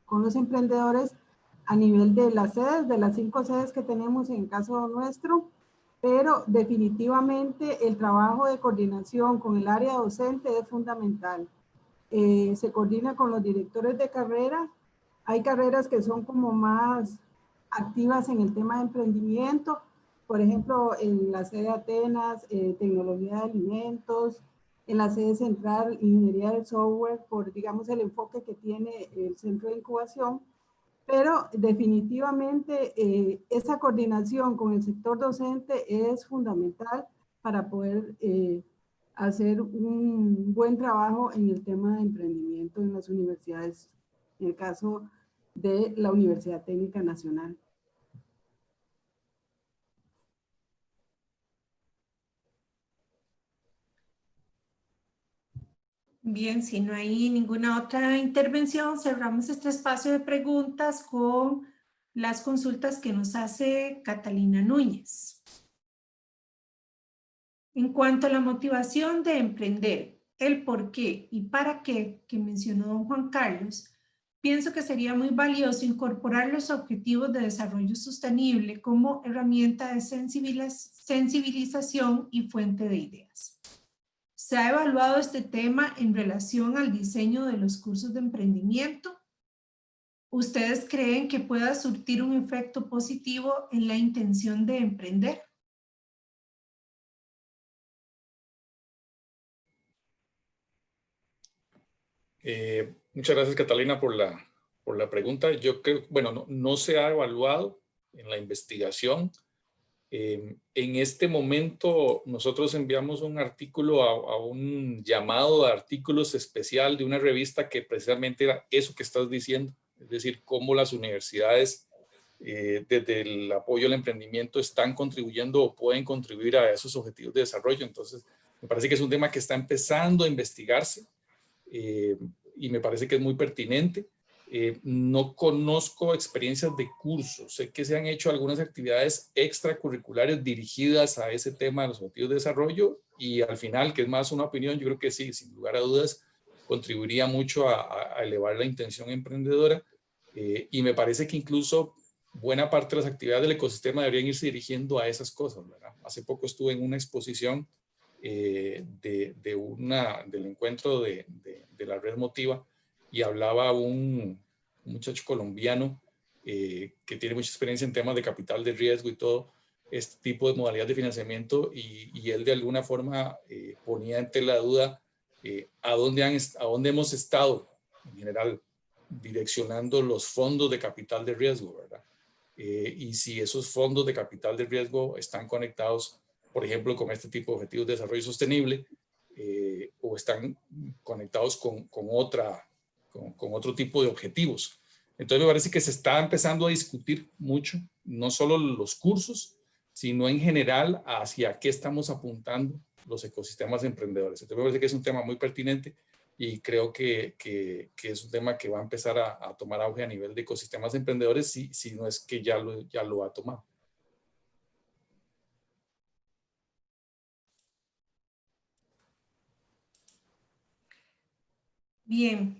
con los emprendedores a nivel de las sedes, de las 5 sedes que tenemos en caso nuestro, pero definitivamente el trabajo de coordinación con el área docente es fundamental. Se coordina con los directores de carrera. Hay carreras que son como más activas en el tema de emprendimiento, por ejemplo, en la sede de Atenas, tecnología de alimentos, en la sede central, ingeniería del software, por, digamos, el enfoque que tiene el centro de incubación, pero definitivamente esa coordinación con el sector docente es fundamental para poder hacer un buen trabajo en el tema de emprendimiento en las universidades, en el caso de la Universidad Técnica Nacional. Bien, si no hay ninguna otra intervención, cerramos este espacio de preguntas con las consultas que nos hace Catalina Núñez. En cuanto a la motivación de emprender, el por qué y para qué que mencionó don Juan Carlos, pienso que sería muy valioso incorporar los objetivos de desarrollo sostenible como herramienta de sensibilización y fuente de ideas. ¿Se ha evaluado este tema en relación al diseño de los cursos de emprendimiento? ¿Ustedes creen que pueda surtir un efecto positivo en la intención de emprender? Muchas gracias, Catalina, por la pregunta. Yo creo, bueno, no se ha evaluado en la investigación. En este momento nosotros enviamos un artículo a un llamado de artículos especial de una revista que precisamente era eso que estás diciendo, es decir, cómo las universidades desde el apoyo al emprendimiento están contribuyendo o pueden contribuir a esos objetivos de desarrollo. Entonces, me parece que es un tema que está empezando a investigarse y me parece que es muy pertinente. No conozco experiencias de cursos, sé que se han hecho algunas actividades extracurriculares dirigidas a ese tema de los objetivos de desarrollo y al final, que es más una opinión, yo creo que sí, sin lugar a dudas, contribuiría mucho a elevar la intención emprendedora y me parece que incluso buena parte de las actividades del ecosistema deberían irse dirigiendo a esas cosas, ¿verdad? Hace poco estuve en una exposición del encuentro de la red Motiva y hablaba un muchacho colombiano que tiene mucha experiencia en temas de capital de riesgo y todo este tipo de modalidades de financiamiento y él de alguna forma ponía en tela de duda a dónde hemos estado en general direccionando los fondos de capital de riesgo, ¿verdad? Y si esos fondos de capital de riesgo están conectados, por ejemplo, con este tipo de objetivos de desarrollo sostenible o están conectados con otro tipo de objetivos. Entonces me parece que se está empezando a discutir mucho, no solo los cursos, sino en general hacia qué estamos apuntando los ecosistemas emprendedores. Entonces me parece que es un tema muy pertinente y creo que es un tema que va a empezar a tomar auge a nivel de ecosistemas emprendedores, si no es que ya lo ha tomado. Bien.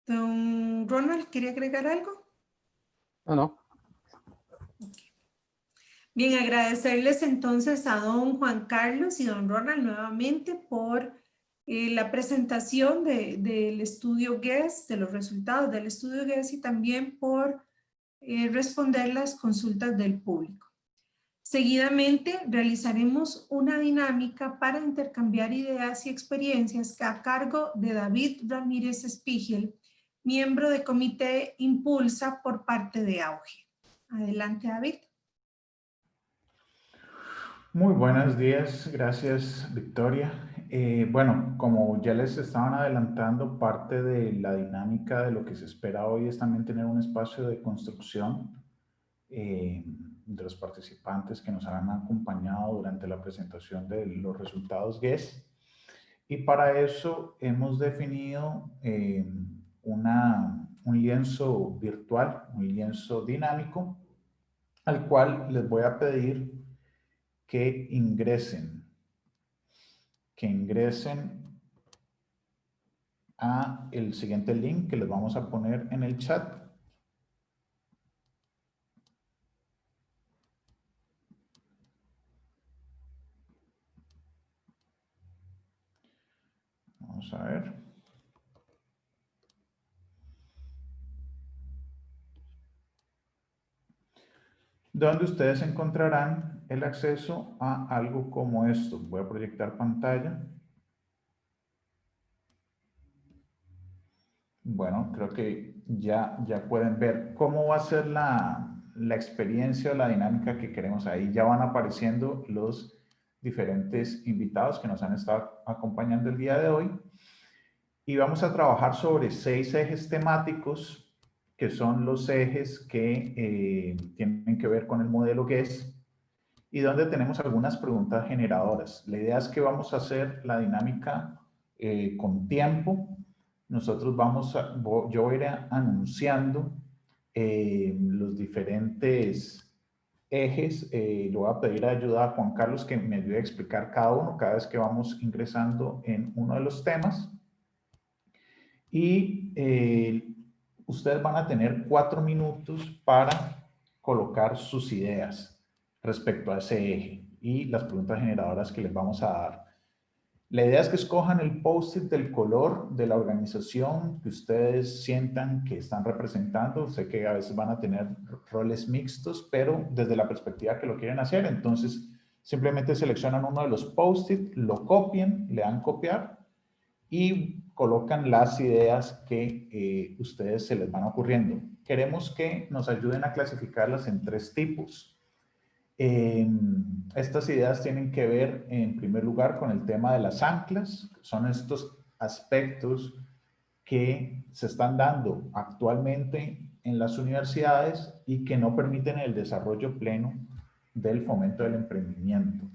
Don Ronald, ¿quería agregar algo? No. Bien, agradecerles entonces a don Juan Carlos y don Ronald nuevamente por la presentación del estudio GES, de los resultados del estudio GES y también por responder las consultas del público. Seguidamente realizaremos una dinámica para intercambiar ideas y experiencias a cargo de David Ramírez Spiegel, miembro del Comité Impulsa por parte de Auge. Adelante, David. Muy buenos días, gracias Victoria. Bueno, como ya les estaban adelantando, parte de la dinámica de lo que se espera hoy es también tener un espacio de construcción de los participantes que nos han acompañado durante la presentación de los resultados GES. Y para eso hemos definido un lienzo virtual, un lienzo dinámico, al cual les voy a pedir que ingresen a el siguiente link que les vamos a poner en el chat. Vamos a ver. Donde ustedes encontrarán el acceso a algo como esto. Voy a proyectar pantalla. Bueno, creo que ya pueden ver cómo va a ser la experiencia o la dinámica que queremos ahí. Ya van apareciendo los diferentes invitados que nos han estado acompañando el día de hoy. Y vamos a trabajar sobre 6 ejes temáticos, que son los ejes que tienen que ver con el modelo GES, y donde tenemos algunas preguntas generadoras. La idea es que vamos a hacer la dinámica con tiempo. Nosotros yo voy a ir anunciando los diferentes ejes. Le voy a pedir ayuda a Juan Carlos que me ayude a explicar cada uno, cada vez que vamos ingresando en uno de los temas. Y ustedes van a tener 4 minutos para colocar sus ideas respecto a ese eje y las preguntas generadoras que les vamos a dar. La idea es que escojan el post-it del color de la organización que ustedes sientan que están representando. Sé que a veces van a tener roles mixtos, pero desde la perspectiva que lo quieren hacer, entonces simplemente seleccionan uno de los post-it, lo copian, le dan copiar y colocan las ideas que ustedes se les van ocurriendo. Queremos que nos ayuden a clasificarlas en 3 tipos. Estas ideas tienen que ver, en primer lugar, con el tema de las anclas. Son estos aspectos que se están dando actualmente en las universidades y que no permiten el desarrollo pleno del fomento del emprendimiento.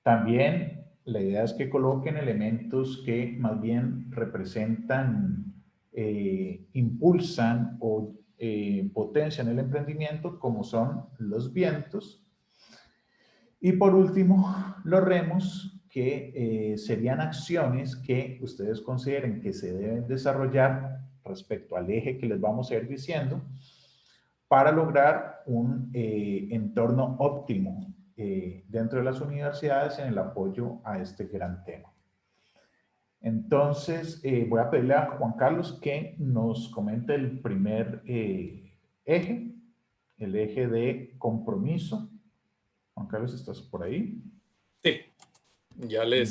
También la idea es que coloquen elementos que más bien representan, impulsan o potencian el emprendimiento, como son los vientos. Y por último, los remos, que serían acciones que ustedes consideren que se deben desarrollar respecto al eje que les vamos a ir diciendo para lograr un entorno óptimo dentro de las universidades en el apoyo a este gran tema. Entonces, voy a pedirle a Juan Carlos que nos comente el primer eje, el eje de compromiso. Juan Carlos, ¿estás por ahí? Sí, ya les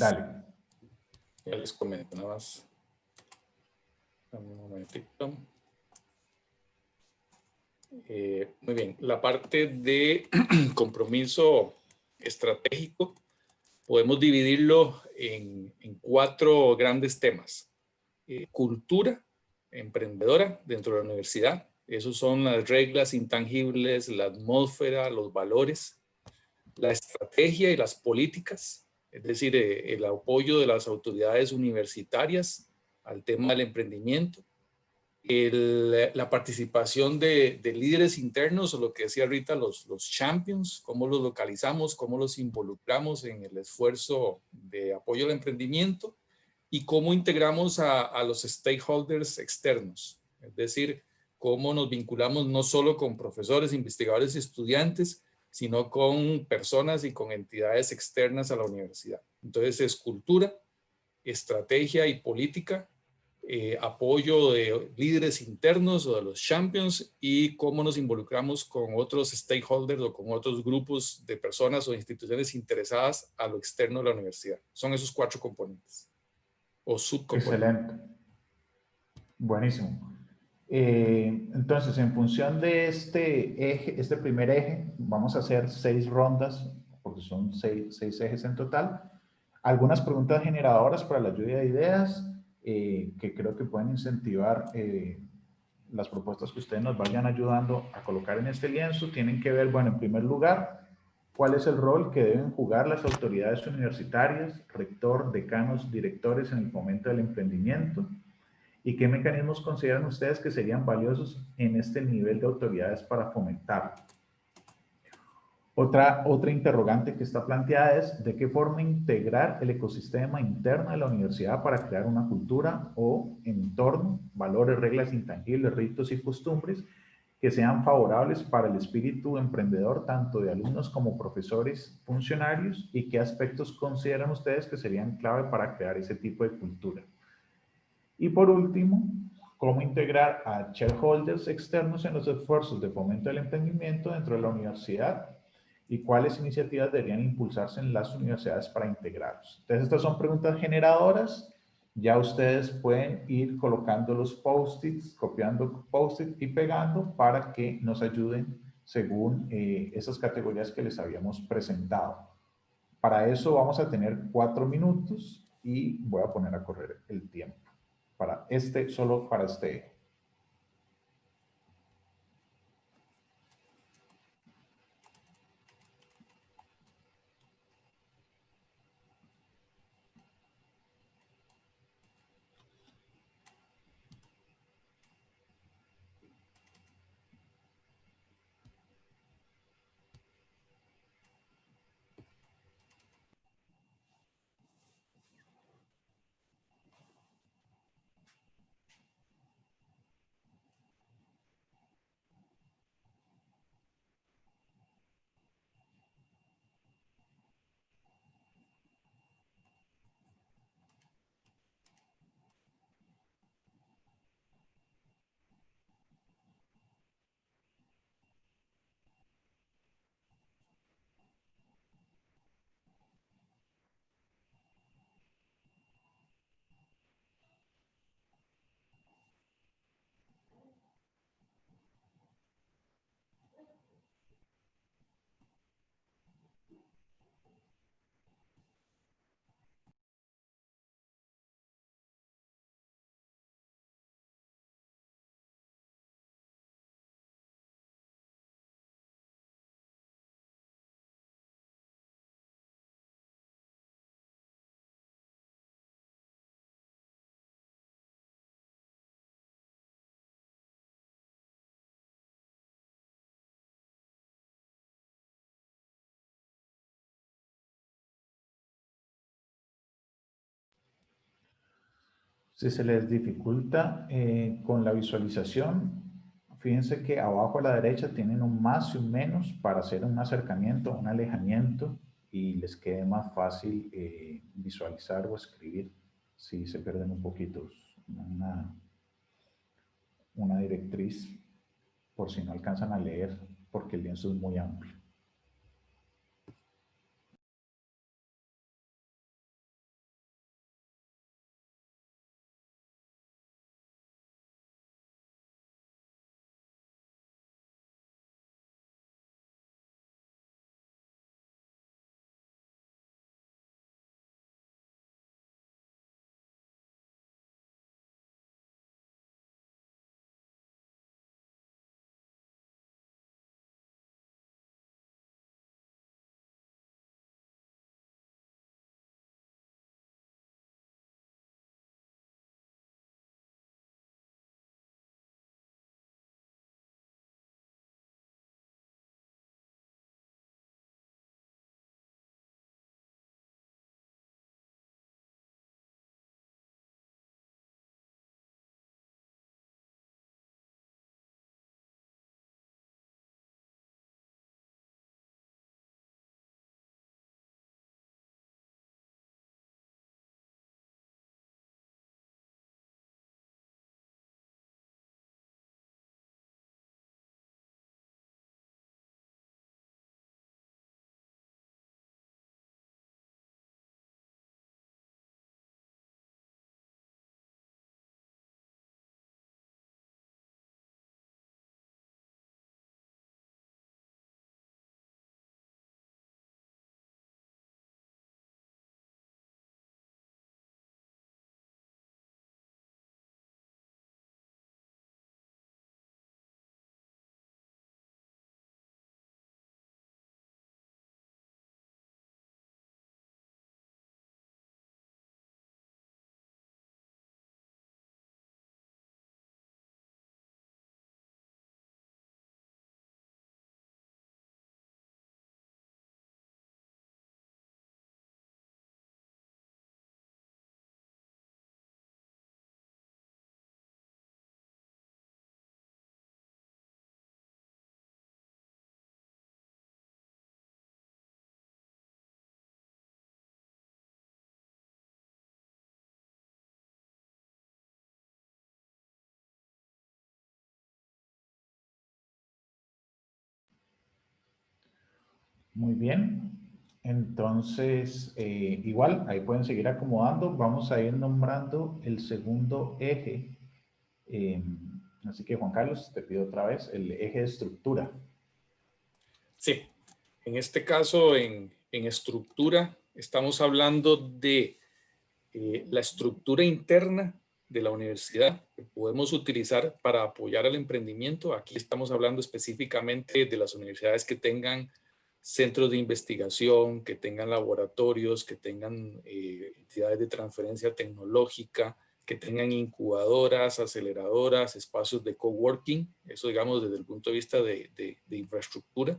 comento nada más. Dame un momentito. Muy bien, la parte de compromiso estratégico podemos dividirlo en 4 grandes temas. Cultura emprendedora dentro de la universidad. Esos son las reglas intangibles, la atmósfera, los valores. La estrategia y las políticas, es decir, el apoyo de las autoridades universitarias al tema del emprendimiento. La participación de líderes internos, o lo que decía ahorita, los champions, cómo los localizamos, cómo los involucramos en el esfuerzo de apoyo al emprendimiento y cómo integramos a los stakeholders externos, es decir, cómo nos vinculamos no solo con profesores, investigadores y estudiantes, sino con personas y con entidades externas a la universidad. Entonces es cultura, estrategia y política, apoyo de líderes internos o de los champions y cómo nos involucramos con otros stakeholders o con otros grupos de personas o instituciones interesadas a lo externo de la universidad. Son esos 4 componentes o subcomponentes. Excelente. Buenísimo. Entonces, en función de este eje, este primer eje, vamos a hacer 6 rondas, porque son 6 ejes en total. algunas preguntas generadoras para la lluvia de ideas que creo que pueden incentivar las propuestas que ustedes nos vayan ayudando a colocar en este lienzo. Tienen que ver, bueno, en primer lugar, cuál es el rol que deben jugar las autoridades universitarias, rector, decanos, directores en el fomento del emprendimiento, y qué mecanismos consideran ustedes que serían valiosos en este nivel de autoridades para fomentarlo. Otra interrogante que está planteada es de qué forma integrar el ecosistema interno de la universidad para crear una cultura o entorno, valores, reglas intangibles, ritos y costumbres que sean favorables para el espíritu emprendedor tanto de alumnos como profesores, funcionarios, y qué aspectos consideran ustedes que serían clave para crear ese tipo de cultura. Y por último, cómo integrar a shareholders externos en los esfuerzos de fomento del emprendimiento dentro de la universidad y cuáles iniciativas deberían impulsarse en las universidades para integrarlos. Entonces, estas son preguntas generadoras. Ya ustedes pueden ir colocando los post-its, copiando post-it y pegando para que nos ayuden según esas categorías que les habíamos presentado. Para eso vamos a tener 4 minutos y voy a poner a correr el tiempo. Solo para este eje. Si se les dificulta con la visualización, fíjense que abajo a la derecha tienen un más y un menos para hacer un acercamiento, un alejamiento, y les quede más fácil visualizar o escribir si se pierden un poquito una directriz por si no alcanzan a leer porque el lienzo es muy amplio. Muy bien. Entonces, igual, ahí pueden seguir acomodando. Vamos a ir nombrando el segundo eje. Eh, Así que, Juan Carlos, te pido otra vez el eje de estructura. Sí, en este caso, en estructura, estamos hablando de la estructura interna de la universidad que podemos utilizar para apoyar al emprendimiento. Aquí estamos hablando específicamente de las universidades que tengan centros de investigación, que tengan laboratorios, que tengan entidades de transferencia tecnológica, que tengan incubadoras, aceleradoras, espacios de coworking, eso digamos desde el punto de vista de infraestructura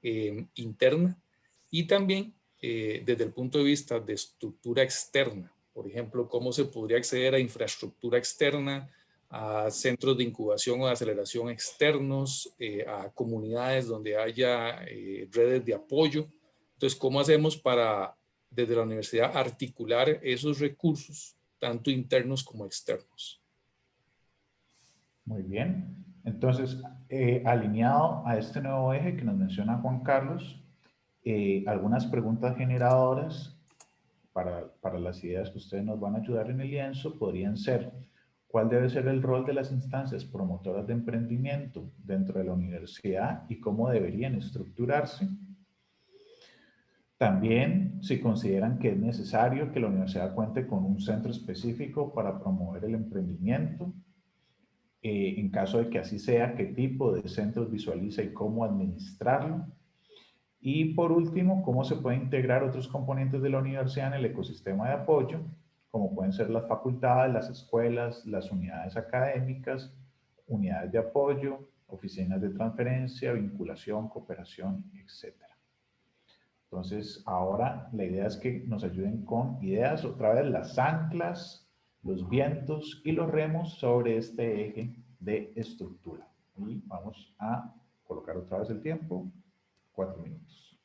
interna, y también desde el punto de vista de estructura externa. Por ejemplo, cómo se podría acceder a infraestructura externa, a centros de incubación o de aceleración externos, a comunidades donde haya redes de apoyo. Entonces, ¿cómo hacemos para, desde la universidad, articular esos recursos, tanto internos como externos? Muy bien. Entonces, alineado a este nuevo eje que nos menciona Juan Carlos, algunas preguntas generadoras para las ideas que ustedes nos van a ayudar en el lienzo podrían ser: ¿cuál debe ser el rol de las instancias promotoras de emprendimiento dentro de la universidad y cómo deberían estructurarse? También, si consideran que es necesario que la universidad cuente con un centro específico para promover el emprendimiento. En caso de que así sea, ¿qué tipo de centros visualiza y cómo administrarlo? Y por último, ¿cómo se puede integrar otros componentes de la universidad en el ecosistema de apoyo, como pueden ser las facultades, las escuelas, las unidades académicas, unidades de apoyo, oficinas de transferencia, vinculación, cooperación, etcétera? Entonces, ahora la idea es que nos ayuden con ideas, otra vez las anclas, los vientos y los remos sobre este eje de estructura. Y vamos a colocar otra vez el tiempo, 4 minutos.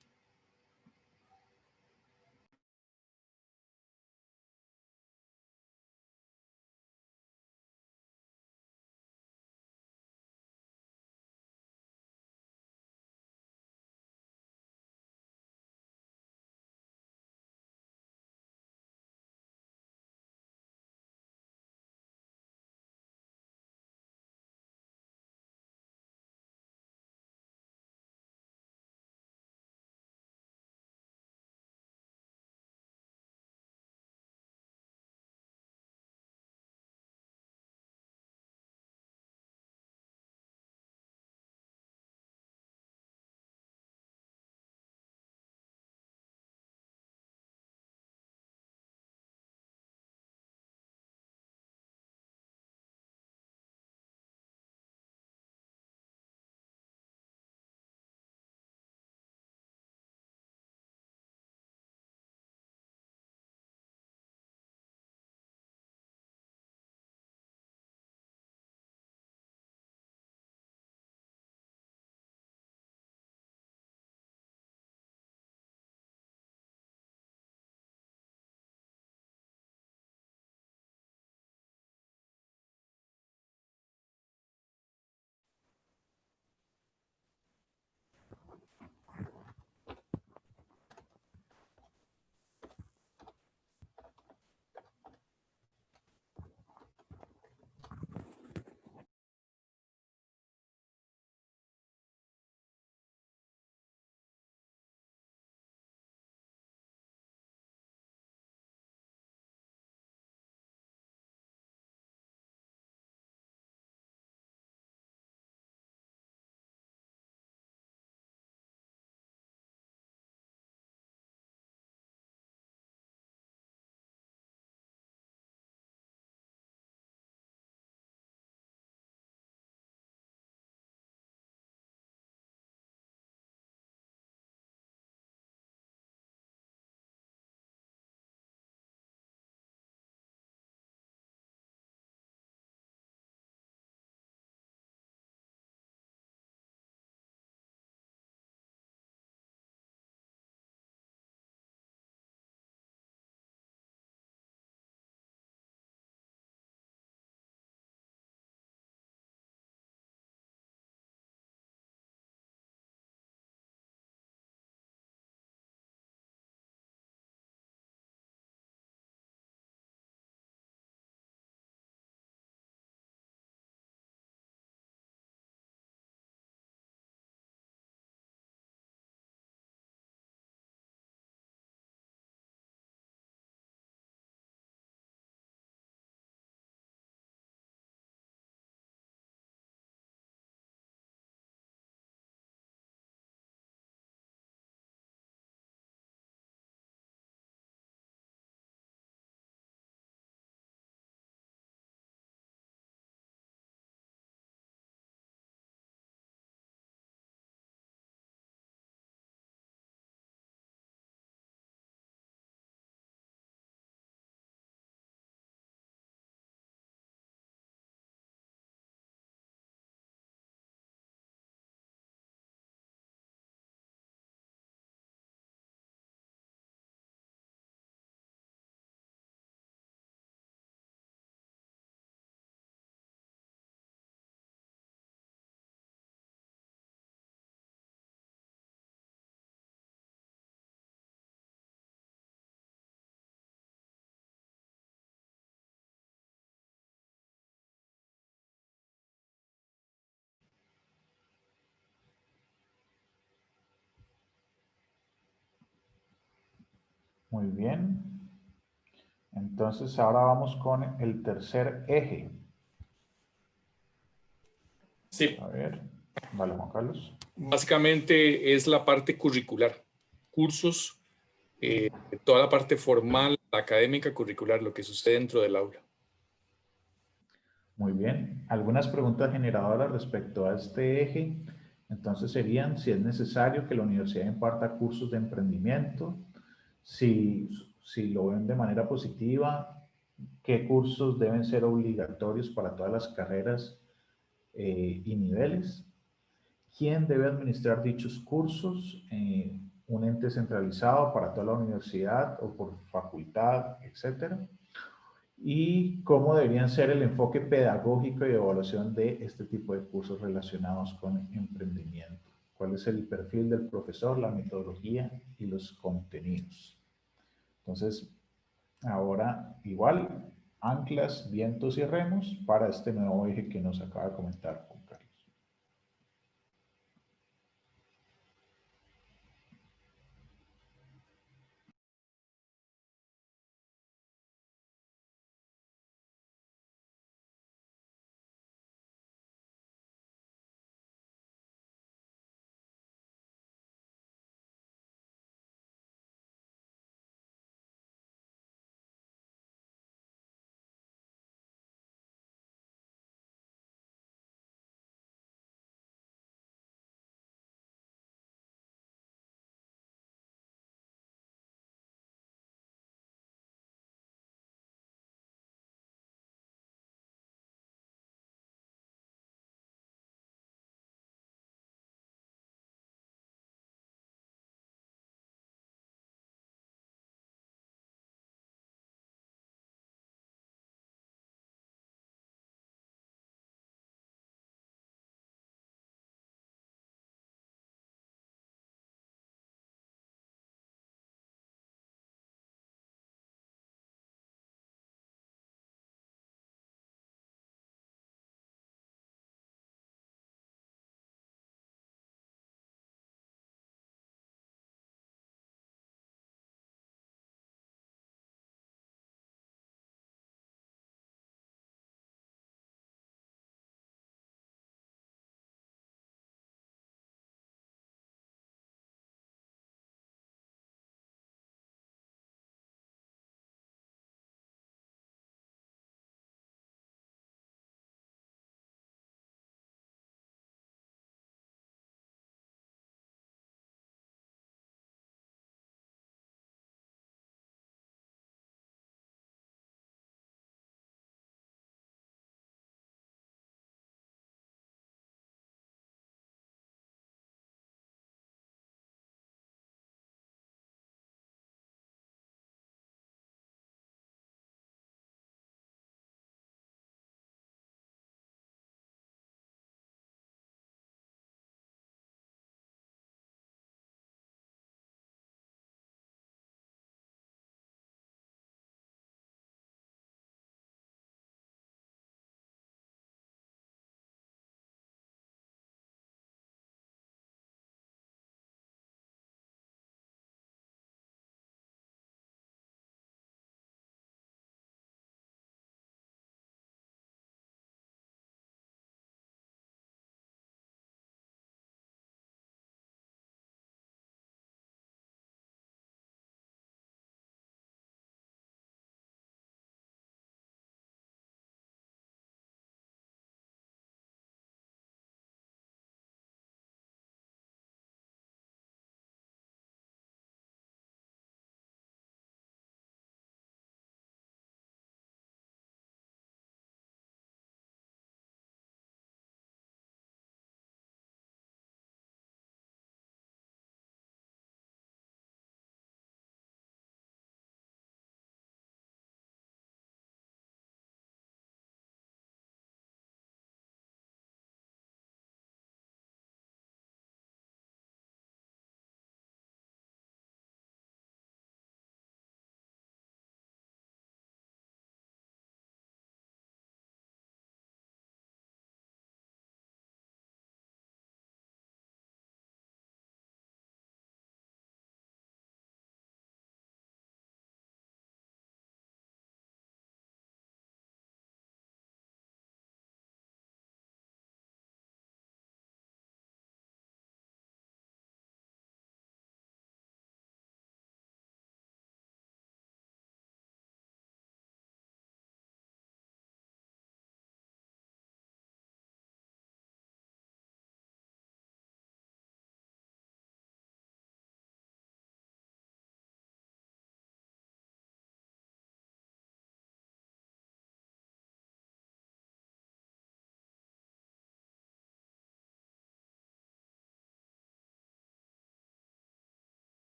Muy bien. Entonces ahora vamos con el tercer eje. Sí, A ver, vale, Juan Carlos. básicamente es la parte curricular, cursos, toda la parte formal, académica, curricular, lo que sucede dentro del aula. Muy bien. Algunas preguntas generadoras respecto a este eje. Entonces serían si es necesario que la universidad imparta cursos de emprendimiento, si lo ven de manera positiva, qué cursos deben ser obligatorios para todas las carreras y niveles, quién debe administrar dichos cursos, un ente centralizado para toda la universidad o por facultad, etcétera, y cómo deberían ser el enfoque pedagógico y evaluación de este tipo de cursos relacionados con emprendimiento. ¿Cuál es el perfil del profesor, la metodología y los contenidos? Entonces, ahora igual, anclas, vientos y remos para este nuevo eje que nos acaba de comentar Juan Carlos.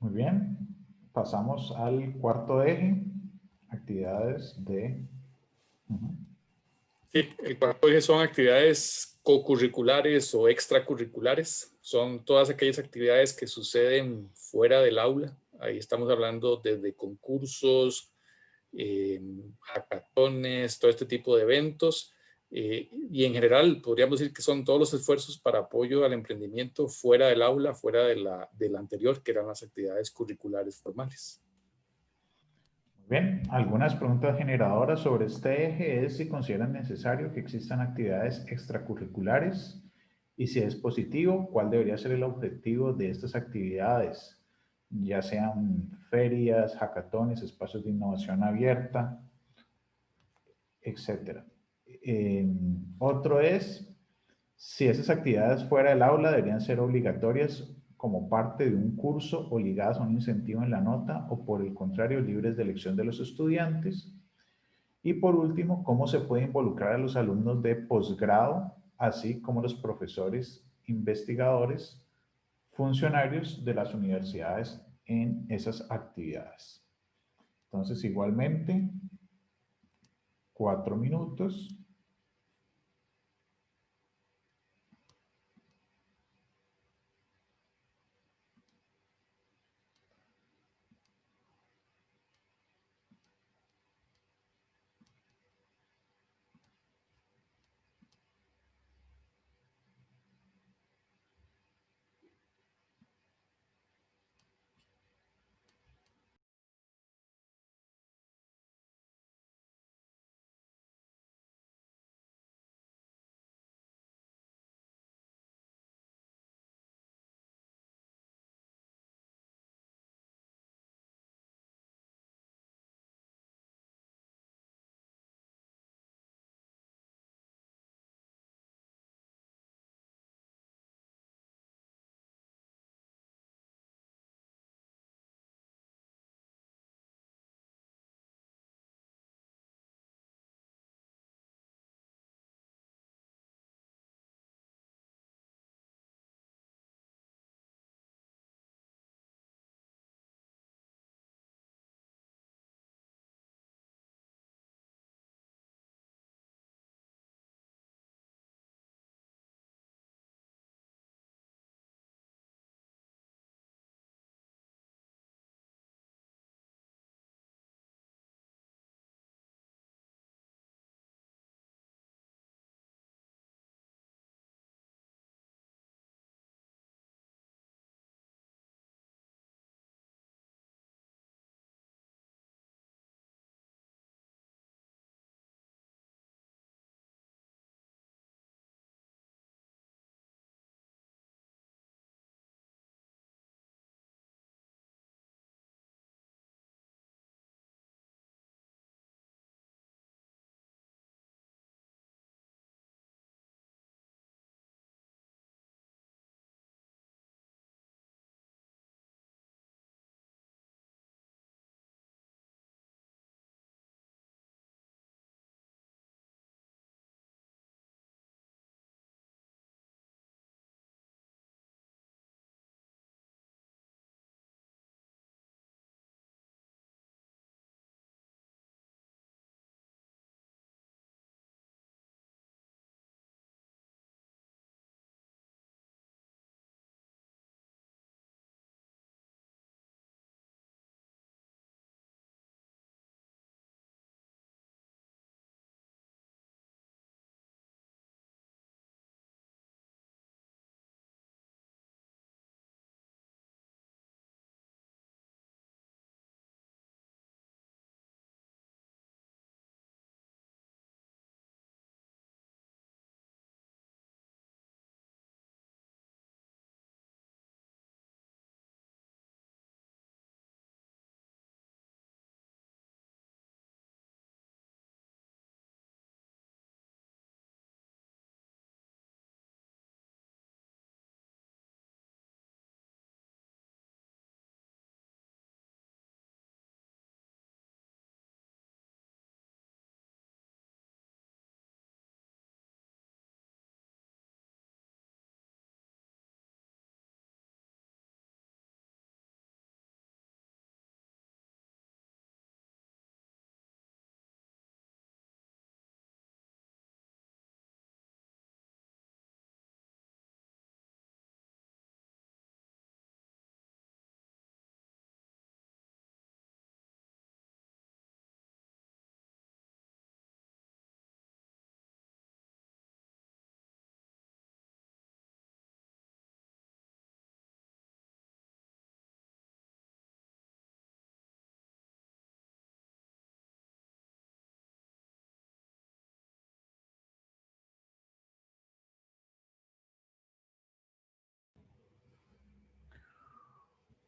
Muy bien. Pasamos al cuarto eje, actividades de... Sí, el cuarto eje son actividades cocurriculares o extracurriculares. Son todas aquellas actividades que suceden fuera del aula. Ahí estamos hablando desde concursos, hackatones, todo este tipo de eventos. Y en general podríamos decir que son todos los esfuerzos para apoyo al emprendimiento fuera del aula, fuera de la anterior, que eran las actividades curriculares formales. Bien, algunas preguntas generadoras sobre este eje es si consideran necesario que existan actividades extracurriculares y si es positivo, cuál debería ser el objetivo de estas actividades, ya sean ferias, hackatones, espacios de innovación abierta, etcétera. Otro es si esas actividades fuera del aula deberían ser obligatorias como parte de un curso o ligadas a un incentivo en la nota o por el contrario libres de elección de los estudiantes. Y por último, cómo se puede involucrar a los alumnos de posgrado, así como los profesores, investigadores, funcionarios de las universidades en esas actividades. Entonces, igualmente, 4 minutos.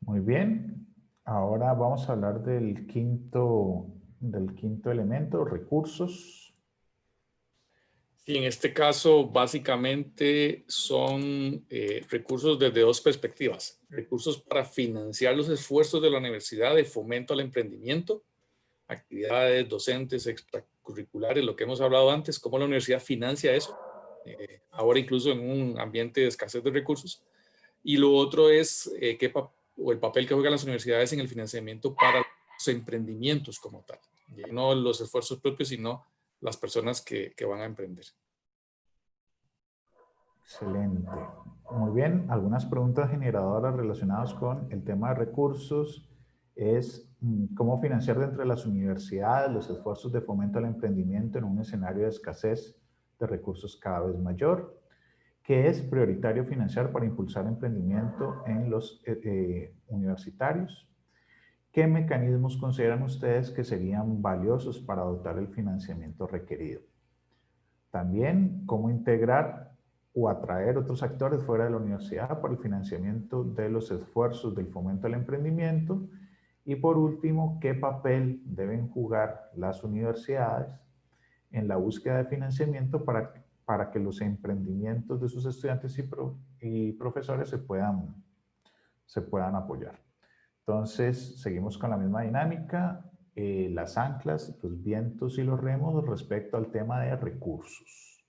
Muy bien. Ahora vamos a hablar del quinto elemento, recursos. Sí, en este caso, básicamente son recursos desde dos perspectivas. Recursos para financiar los esfuerzos de la universidad de fomento al emprendimiento, actividades docentes, extracurriculares, lo que hemos hablado antes, cómo la universidad financia eso, ahora incluso en un ambiente de escasez de recursos. Y lo otro es el papel que juegan las universidades en el financiamiento para los emprendimientos como tal. No los esfuerzos propios, sino las personas que van a emprender. Excelente. Muy bien. Algunas preguntas generadoras relacionadas con el tema de recursos es cómo financiar dentro de las universidades los esfuerzos de fomento al emprendimiento en un escenario de escasez de recursos cada vez mayor. ¿Qué es prioritario financiar para impulsar emprendimiento en los universitarios? ¿Qué mecanismos consideran ustedes que serían valiosos para dotar el financiamiento requerido? También, cómo integrar o atraer otros actores fuera de la universidad para el financiamiento de los esfuerzos del fomento al emprendimiento. Y por último, qué papel deben jugar las universidades en la búsqueda de financiamiento para que los emprendimientos de sus estudiantes y profesores se puedan apoyar. Entonces, seguimos con la misma dinámica, las anclas, los vientos y los remos respecto al tema de recursos.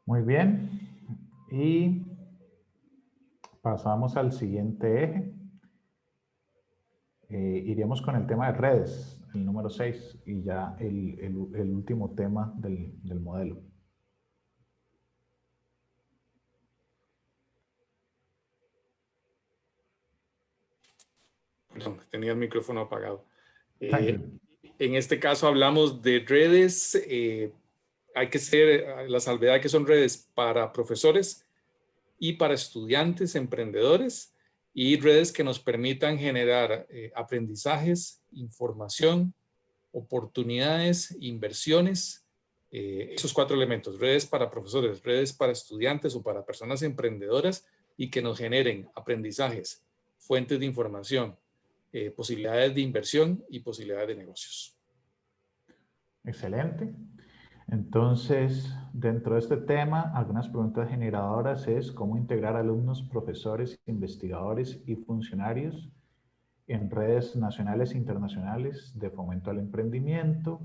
Muy bien. Y pasamos al siguiente eje. Iríamos con el tema de redes, el número 6, y ya el último tema del modelo. Perdón, tenía el micrófono apagado. Tranquilo. En este caso hablamos de redes. Hay que ser la salvedad que son redes para profesores y para estudiantes, emprendedores, y redes que nos permitan generar aprendizajes, información, oportunidades, inversiones, esos 4 elementos: redes para profesores, redes para estudiantes o para personas emprendedoras, y que nos generen aprendizajes, fuentes de información, posibilidades de inversión y posibilidades de negocios. Excelente. Entonces, dentro de este tema, algunas preguntas generadoras es cómo integrar alumnos, profesores, investigadores y funcionarios en redes nacionales e internacionales de fomento al emprendimiento,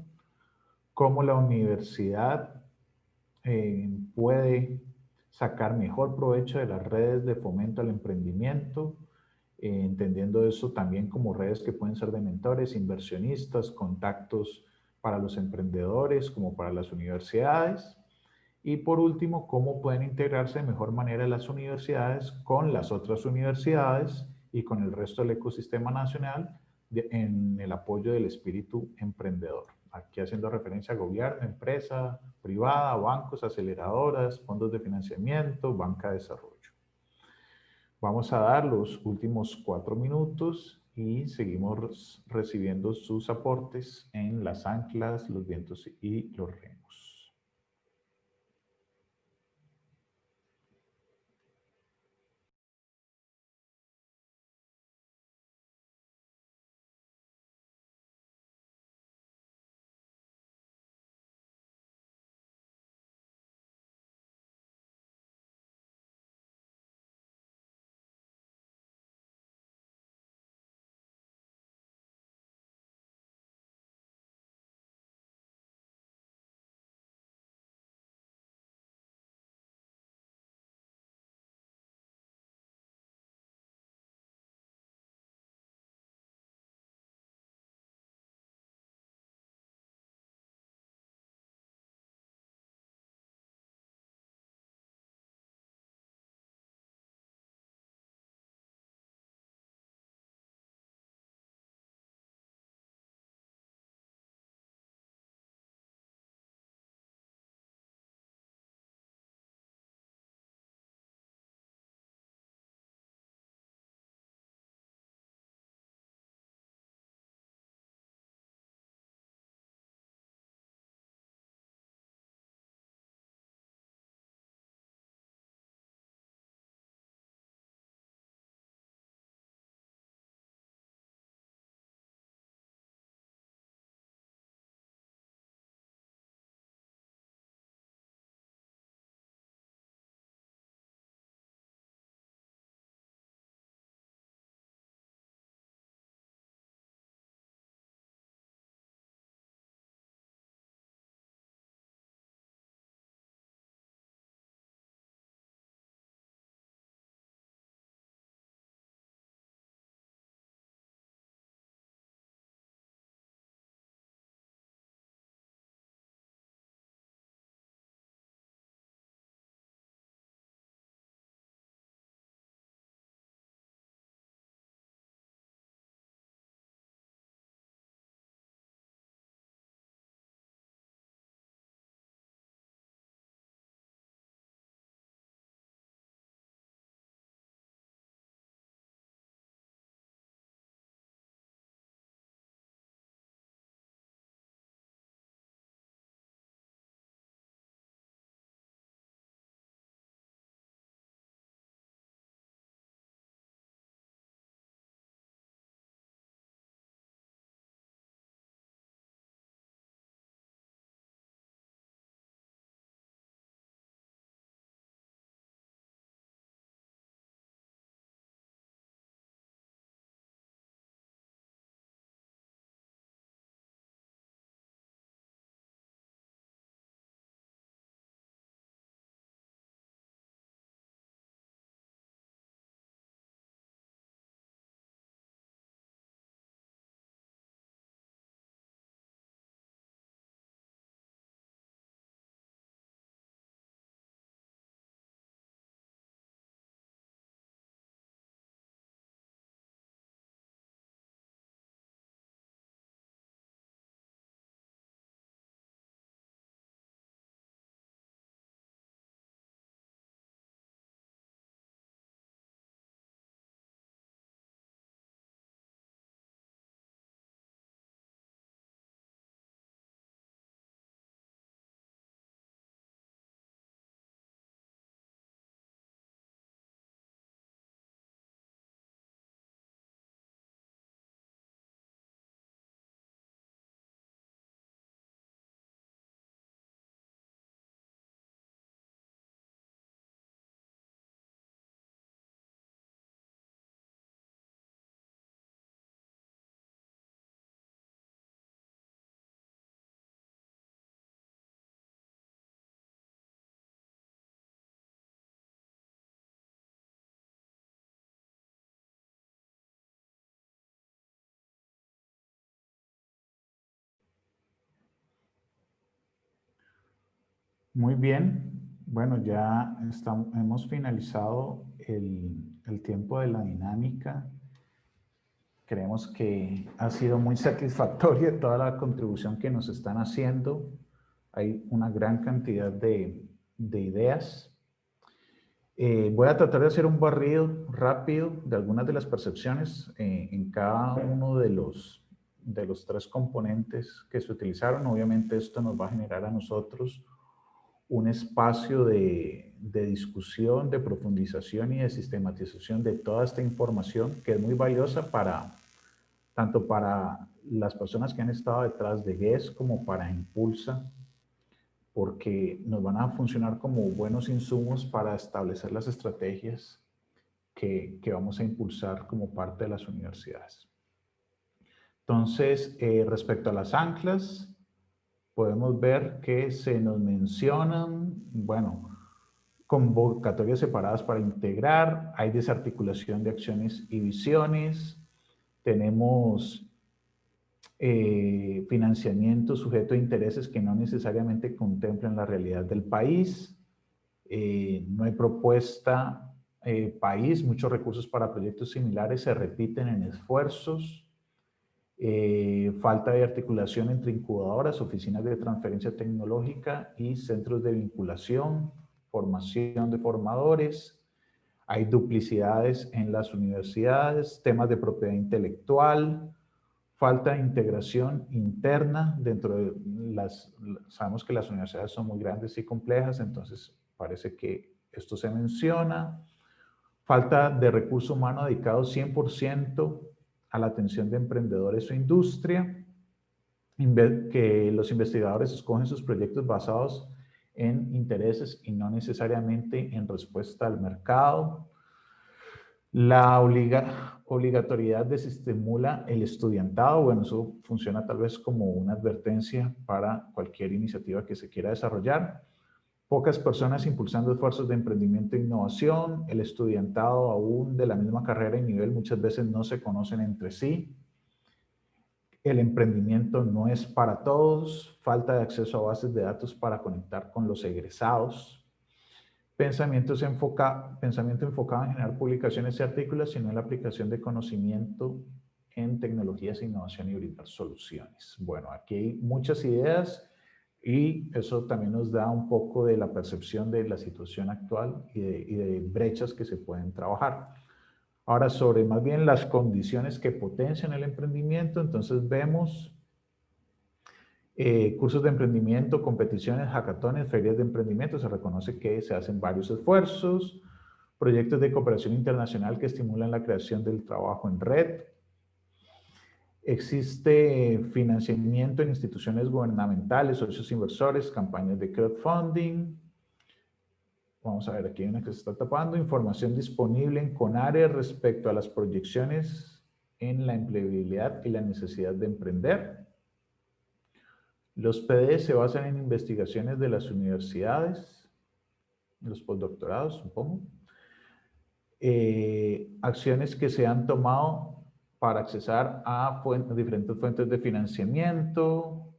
cómo la universidad puede sacar mejor provecho de las redes de fomento al emprendimiento, entendiendo eso también como redes que pueden ser de mentores, inversionistas, contactos para los emprendedores como para las universidades. Y por último, cómo pueden integrarse de mejor manera las universidades con las otras universidades y con el resto del ecosistema nacional en el apoyo del espíritu emprendedor. Aquí haciendo referencia a gobierno, empresa privada, bancos, aceleradoras, fondos de financiamiento, banca de desarrollo. Vamos a dar los últimos 4 minutos y seguimos recibiendo sus aportes en las anclas, los vientos y los remos. Muy bien. Bueno, ya hemos finalizado el tiempo de la dinámica. Creemos que ha sido muy satisfactoria toda la contribución que nos están haciendo. Hay una gran cantidad de ideas. Voy a tratar de hacer un barrido rápido de algunas de las percepciones en cada uno de los 3 componentes que se utilizaron. Obviamente esto nos va a generar a nosotros un espacio de discusión, de profundización y de sistematización de toda esta información que es muy valiosa tanto para las personas que han estado detrás de GES como para Impulsa, porque nos van a funcionar como buenos insumos para establecer las estrategias que vamos a impulsar como parte de las universidades. Entonces, respecto a las anclas, podemos ver que se nos mencionan, bueno, convocatorias separadas para integrar, hay desarticulación de acciones y visiones, tenemos financiamiento sujeto a intereses que no necesariamente contemplan la realidad del país, no hay propuesta país, muchos recursos para proyectos similares se repiten en esfuerzos, falta de articulación entre incubadoras, oficinas de transferencia tecnológica y centros de vinculación, formación de formadores, hay duplicidades en las universidades, temas de propiedad intelectual, falta de integración interna dentro de sabemos que las universidades son muy grandes y complejas, entonces parece que esto se menciona, falta de recurso humano dedicado 100% a la atención de emprendedores o industria, que los investigadores escogen sus proyectos basados en intereses y no necesariamente en respuesta al mercado. La obligatoriedad desestimula el estudiantado. Bueno, eso funciona tal vez como una advertencia para cualquier iniciativa que se quiera desarrollar. Pocas personas impulsando esfuerzos de emprendimiento e innovación. El estudiantado aún de la misma carrera y nivel muchas veces no se conocen entre sí. El emprendimiento no es para todos. Falta de acceso a bases de datos para conectar con los egresados. Pensamiento enfocado en generar publicaciones y artículos, sino en la aplicación de conocimiento en tecnologías, innovación y brindar soluciones. Bueno, aquí hay muchas ideas y eso también nos da un poco de la percepción de la situación actual y de brechas que se pueden trabajar. Ahora, sobre más bien las condiciones que potencian el emprendimiento, entonces vemos cursos de emprendimiento, competiciones, hackatones, ferias de emprendimiento, se reconoce que se hacen varios esfuerzos, proyectos de cooperación internacional que estimulan la creación del trabajo en red, existe financiamiento en instituciones gubernamentales, socios inversores, campañas de crowdfunding. Vamos a ver, aquí hay una que se está tapando, información disponible en CONARE respecto a las proyecciones en la empleabilidad y la necesidad de emprender. Los PD se basan en investigaciones de las universidades, los postdoctorados, supongo. Acciones que se han tomado para accesar a diferentes fuentes de financiamiento,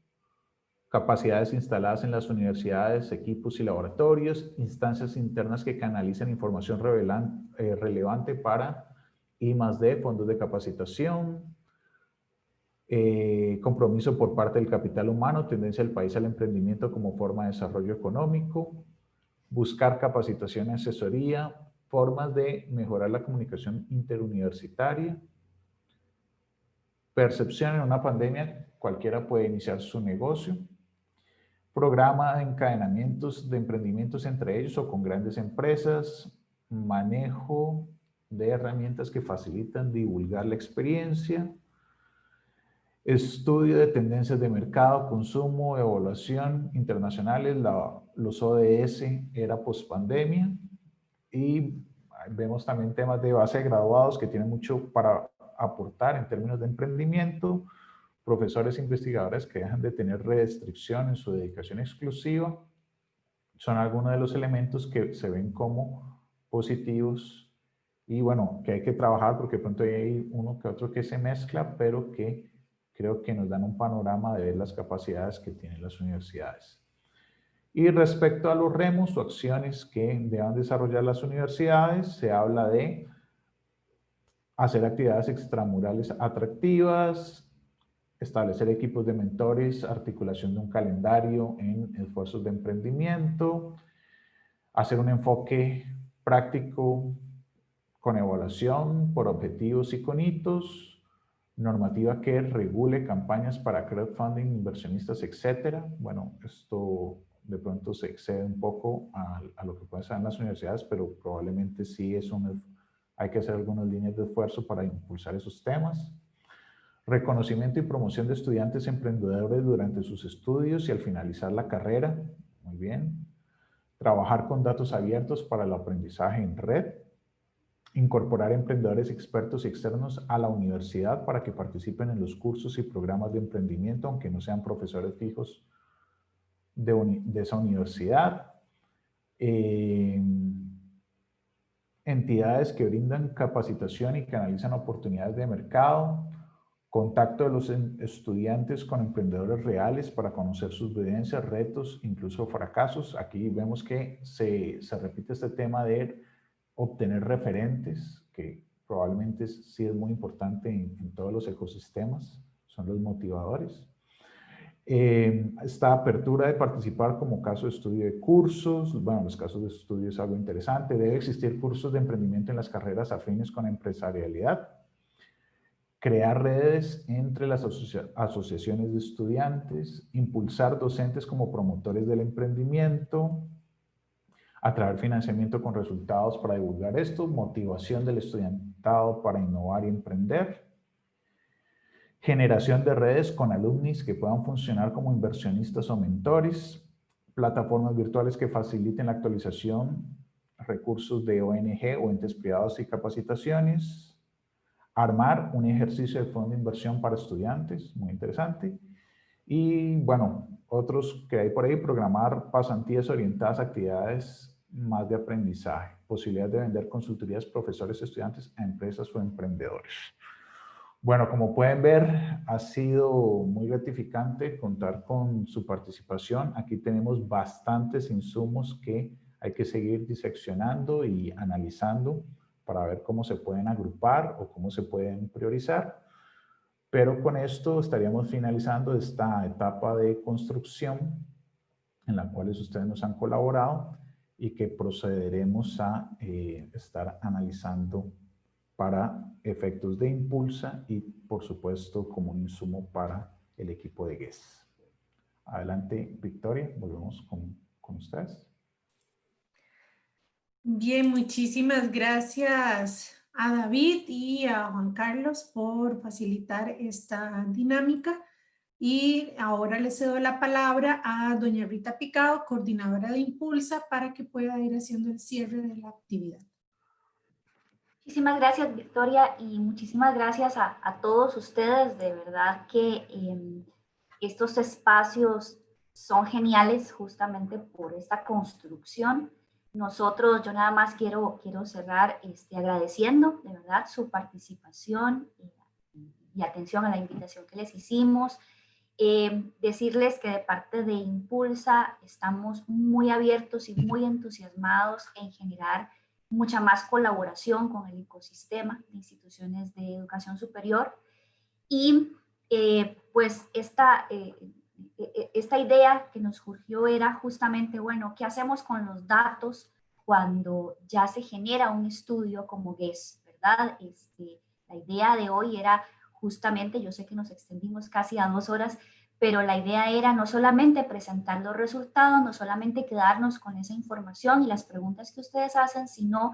capacidades instaladas en las universidades, equipos y laboratorios, instancias internas que canalizan información relevante para I+D, fondos de capacitación, compromiso por parte del capital humano, tendencia del país al emprendimiento como forma de desarrollo económico, buscar capacitación y asesoría, formas de mejorar la comunicación interuniversitaria, percepción en una pandemia, cualquiera puede iniciar su negocio, programa de encadenamientos de emprendimientos entre ellos o con grandes empresas, manejo de herramientas que facilitan divulgar la experiencia, estudio de tendencias de mercado, consumo, evaluación internacionales, los ODS era post-pandemia y vemos también temas de base de graduados que tienen mucho para aportar en términos de emprendimiento, profesores e investigadores que dejan de tener restricción en su dedicación exclusiva, son algunos de los elementos que se ven como positivos y bueno, que hay que trabajar porque de pronto hay uno que otro que se mezcla, pero que creo que nos dan un panorama de ver las capacidades que tienen las universidades. Y respecto a los remos o acciones que deban desarrollar las universidades, se habla de hacer actividades extramurales atractivas, establecer equipos de mentores, articulación de un calendario en esfuerzos de emprendimiento, hacer un enfoque práctico con evaluación por objetivos y con hitos, normativa que regule campañas para crowdfunding, inversionistas, etcétera. Bueno, esto de pronto se excede un poco a lo que pueden ser en las universidades, pero probablemente sí hay que hacer algunas líneas de esfuerzo para impulsar esos temas. Reconocimiento y promoción de estudiantes emprendedores durante sus estudios y al finalizar la carrera. Muy bien. Trabajar con datos abiertos para el aprendizaje en red. Incorporar emprendedores expertos y externos a la universidad para que participen en los cursos y programas de emprendimiento, aunque no sean profesores fijos de esa universidad. Entidades que brindan capacitación y que analizan oportunidades de mercado. Contacto de los estudiantes con emprendedores reales para conocer sus vivencias, retos, incluso fracasos. Aquí vemos que se repite este tema de obtener referentes, que probablemente sí es muy importante en todos los ecosistemas, son los motivadores. Esta apertura de participar como caso de estudio de cursos, bueno, los casos de estudio es algo interesante. Debe existir cursos de emprendimiento en las carreras afines con empresarialidad. Crear redes entre las asociaciones de estudiantes, impulsar docentes como promotores del emprendimiento, atraer financiamiento con resultados para divulgar esto, motivación del estudiantado para innovar y emprender, generación de redes con alumnis que puedan funcionar como inversionistas o mentores, plataformas virtuales que faciliten la actualización, recursos de ONG o entes privados y capacitaciones, armar un ejercicio de fondo de inversión para estudiantes, muy interesante. Y bueno, otros que hay por ahí, programar pasantías orientadas a actividades más de aprendizaje, posibilidad de vender consultorías profesores, estudiantes a empresas o emprendedores. Bueno, como pueden ver, ha sido muy gratificante contar con su participación. Aquí tenemos bastantes insumos que hay que seguir diseccionando y analizando para ver cómo se pueden agrupar o cómo se pueden priorizar. Pero con esto estaríamos finalizando esta etapa de construcción en la cual ustedes nos han colaborado y que procederemos a estar analizando para efectos de impulsa y, por supuesto, como un insumo para el equipo de GES. Adelante, Victoria, volvemos con ustedes. Bien, muchísimas gracias a David y a Juan Carlos por facilitar esta dinámica. Y ahora le cedo la palabra a doña Rita Picado, coordinadora de Impulsa, para que pueda ir haciendo el cierre de la actividad. Muchísimas gracias, Victoria, y muchísimas gracias a todos ustedes. De verdad que estos espacios son geniales justamente por esta construcción. Nosotros, yo nada más quiero cerrar agradeciendo de verdad su participación y atención a la invitación que les hicimos. Decirles que de parte de Impulsa estamos muy abiertos y muy entusiasmados en generar mucha más colaboración con el ecosistema de instituciones de educación superior y pues esta idea que nos surgió era justamente, bueno, ¿qué hacemos con los datos cuando ya se genera un estudio como GES, verdad? La idea de hoy era justamente, yo sé que nos extendimos casi a 2 horas, pero la idea era no solamente presentar los resultados, no solamente quedarnos con esa información y las preguntas que ustedes hacen, sino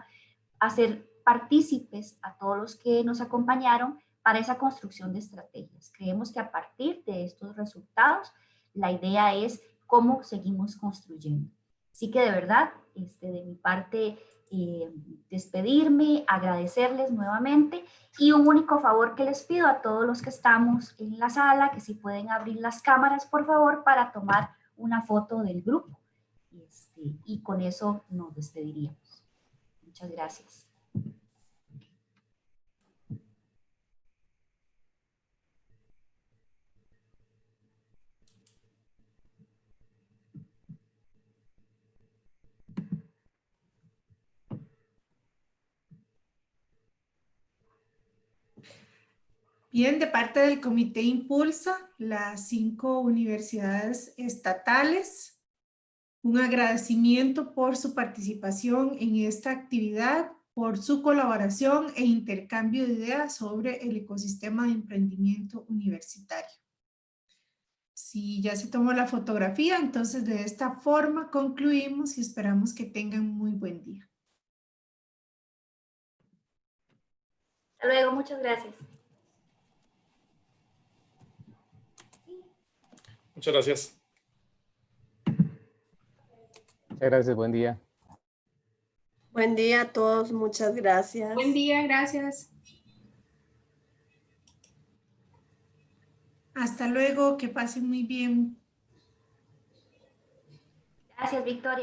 hacer partícipes a todos los que nos acompañaron para esa construcción de estrategias. Creemos que a partir de estos resultados, la idea es cómo seguimos construyendo. Así que de verdad, de mi parte, despedirme, agradecerles nuevamente y un único favor que les pido a todos los que estamos en la sala, que si pueden abrir las cámaras, por favor, para tomar una foto del grupo. Y con eso nos despediríamos. Muchas gracias. Bien, de parte del Comité Impulsa, las 5 universidades estatales, un agradecimiento por su participación en esta actividad, por su colaboración e intercambio de ideas sobre el ecosistema de emprendimiento universitario. Si ya se tomó la fotografía, entonces de esta forma concluimos y esperamos que tengan muy buen día. Hasta luego, muchas gracias. Muchas gracias. Muchas gracias, buen día. Buen día a todos, muchas gracias. Buen día, gracias. Hasta luego, que pasen muy bien. Gracias, Victoria.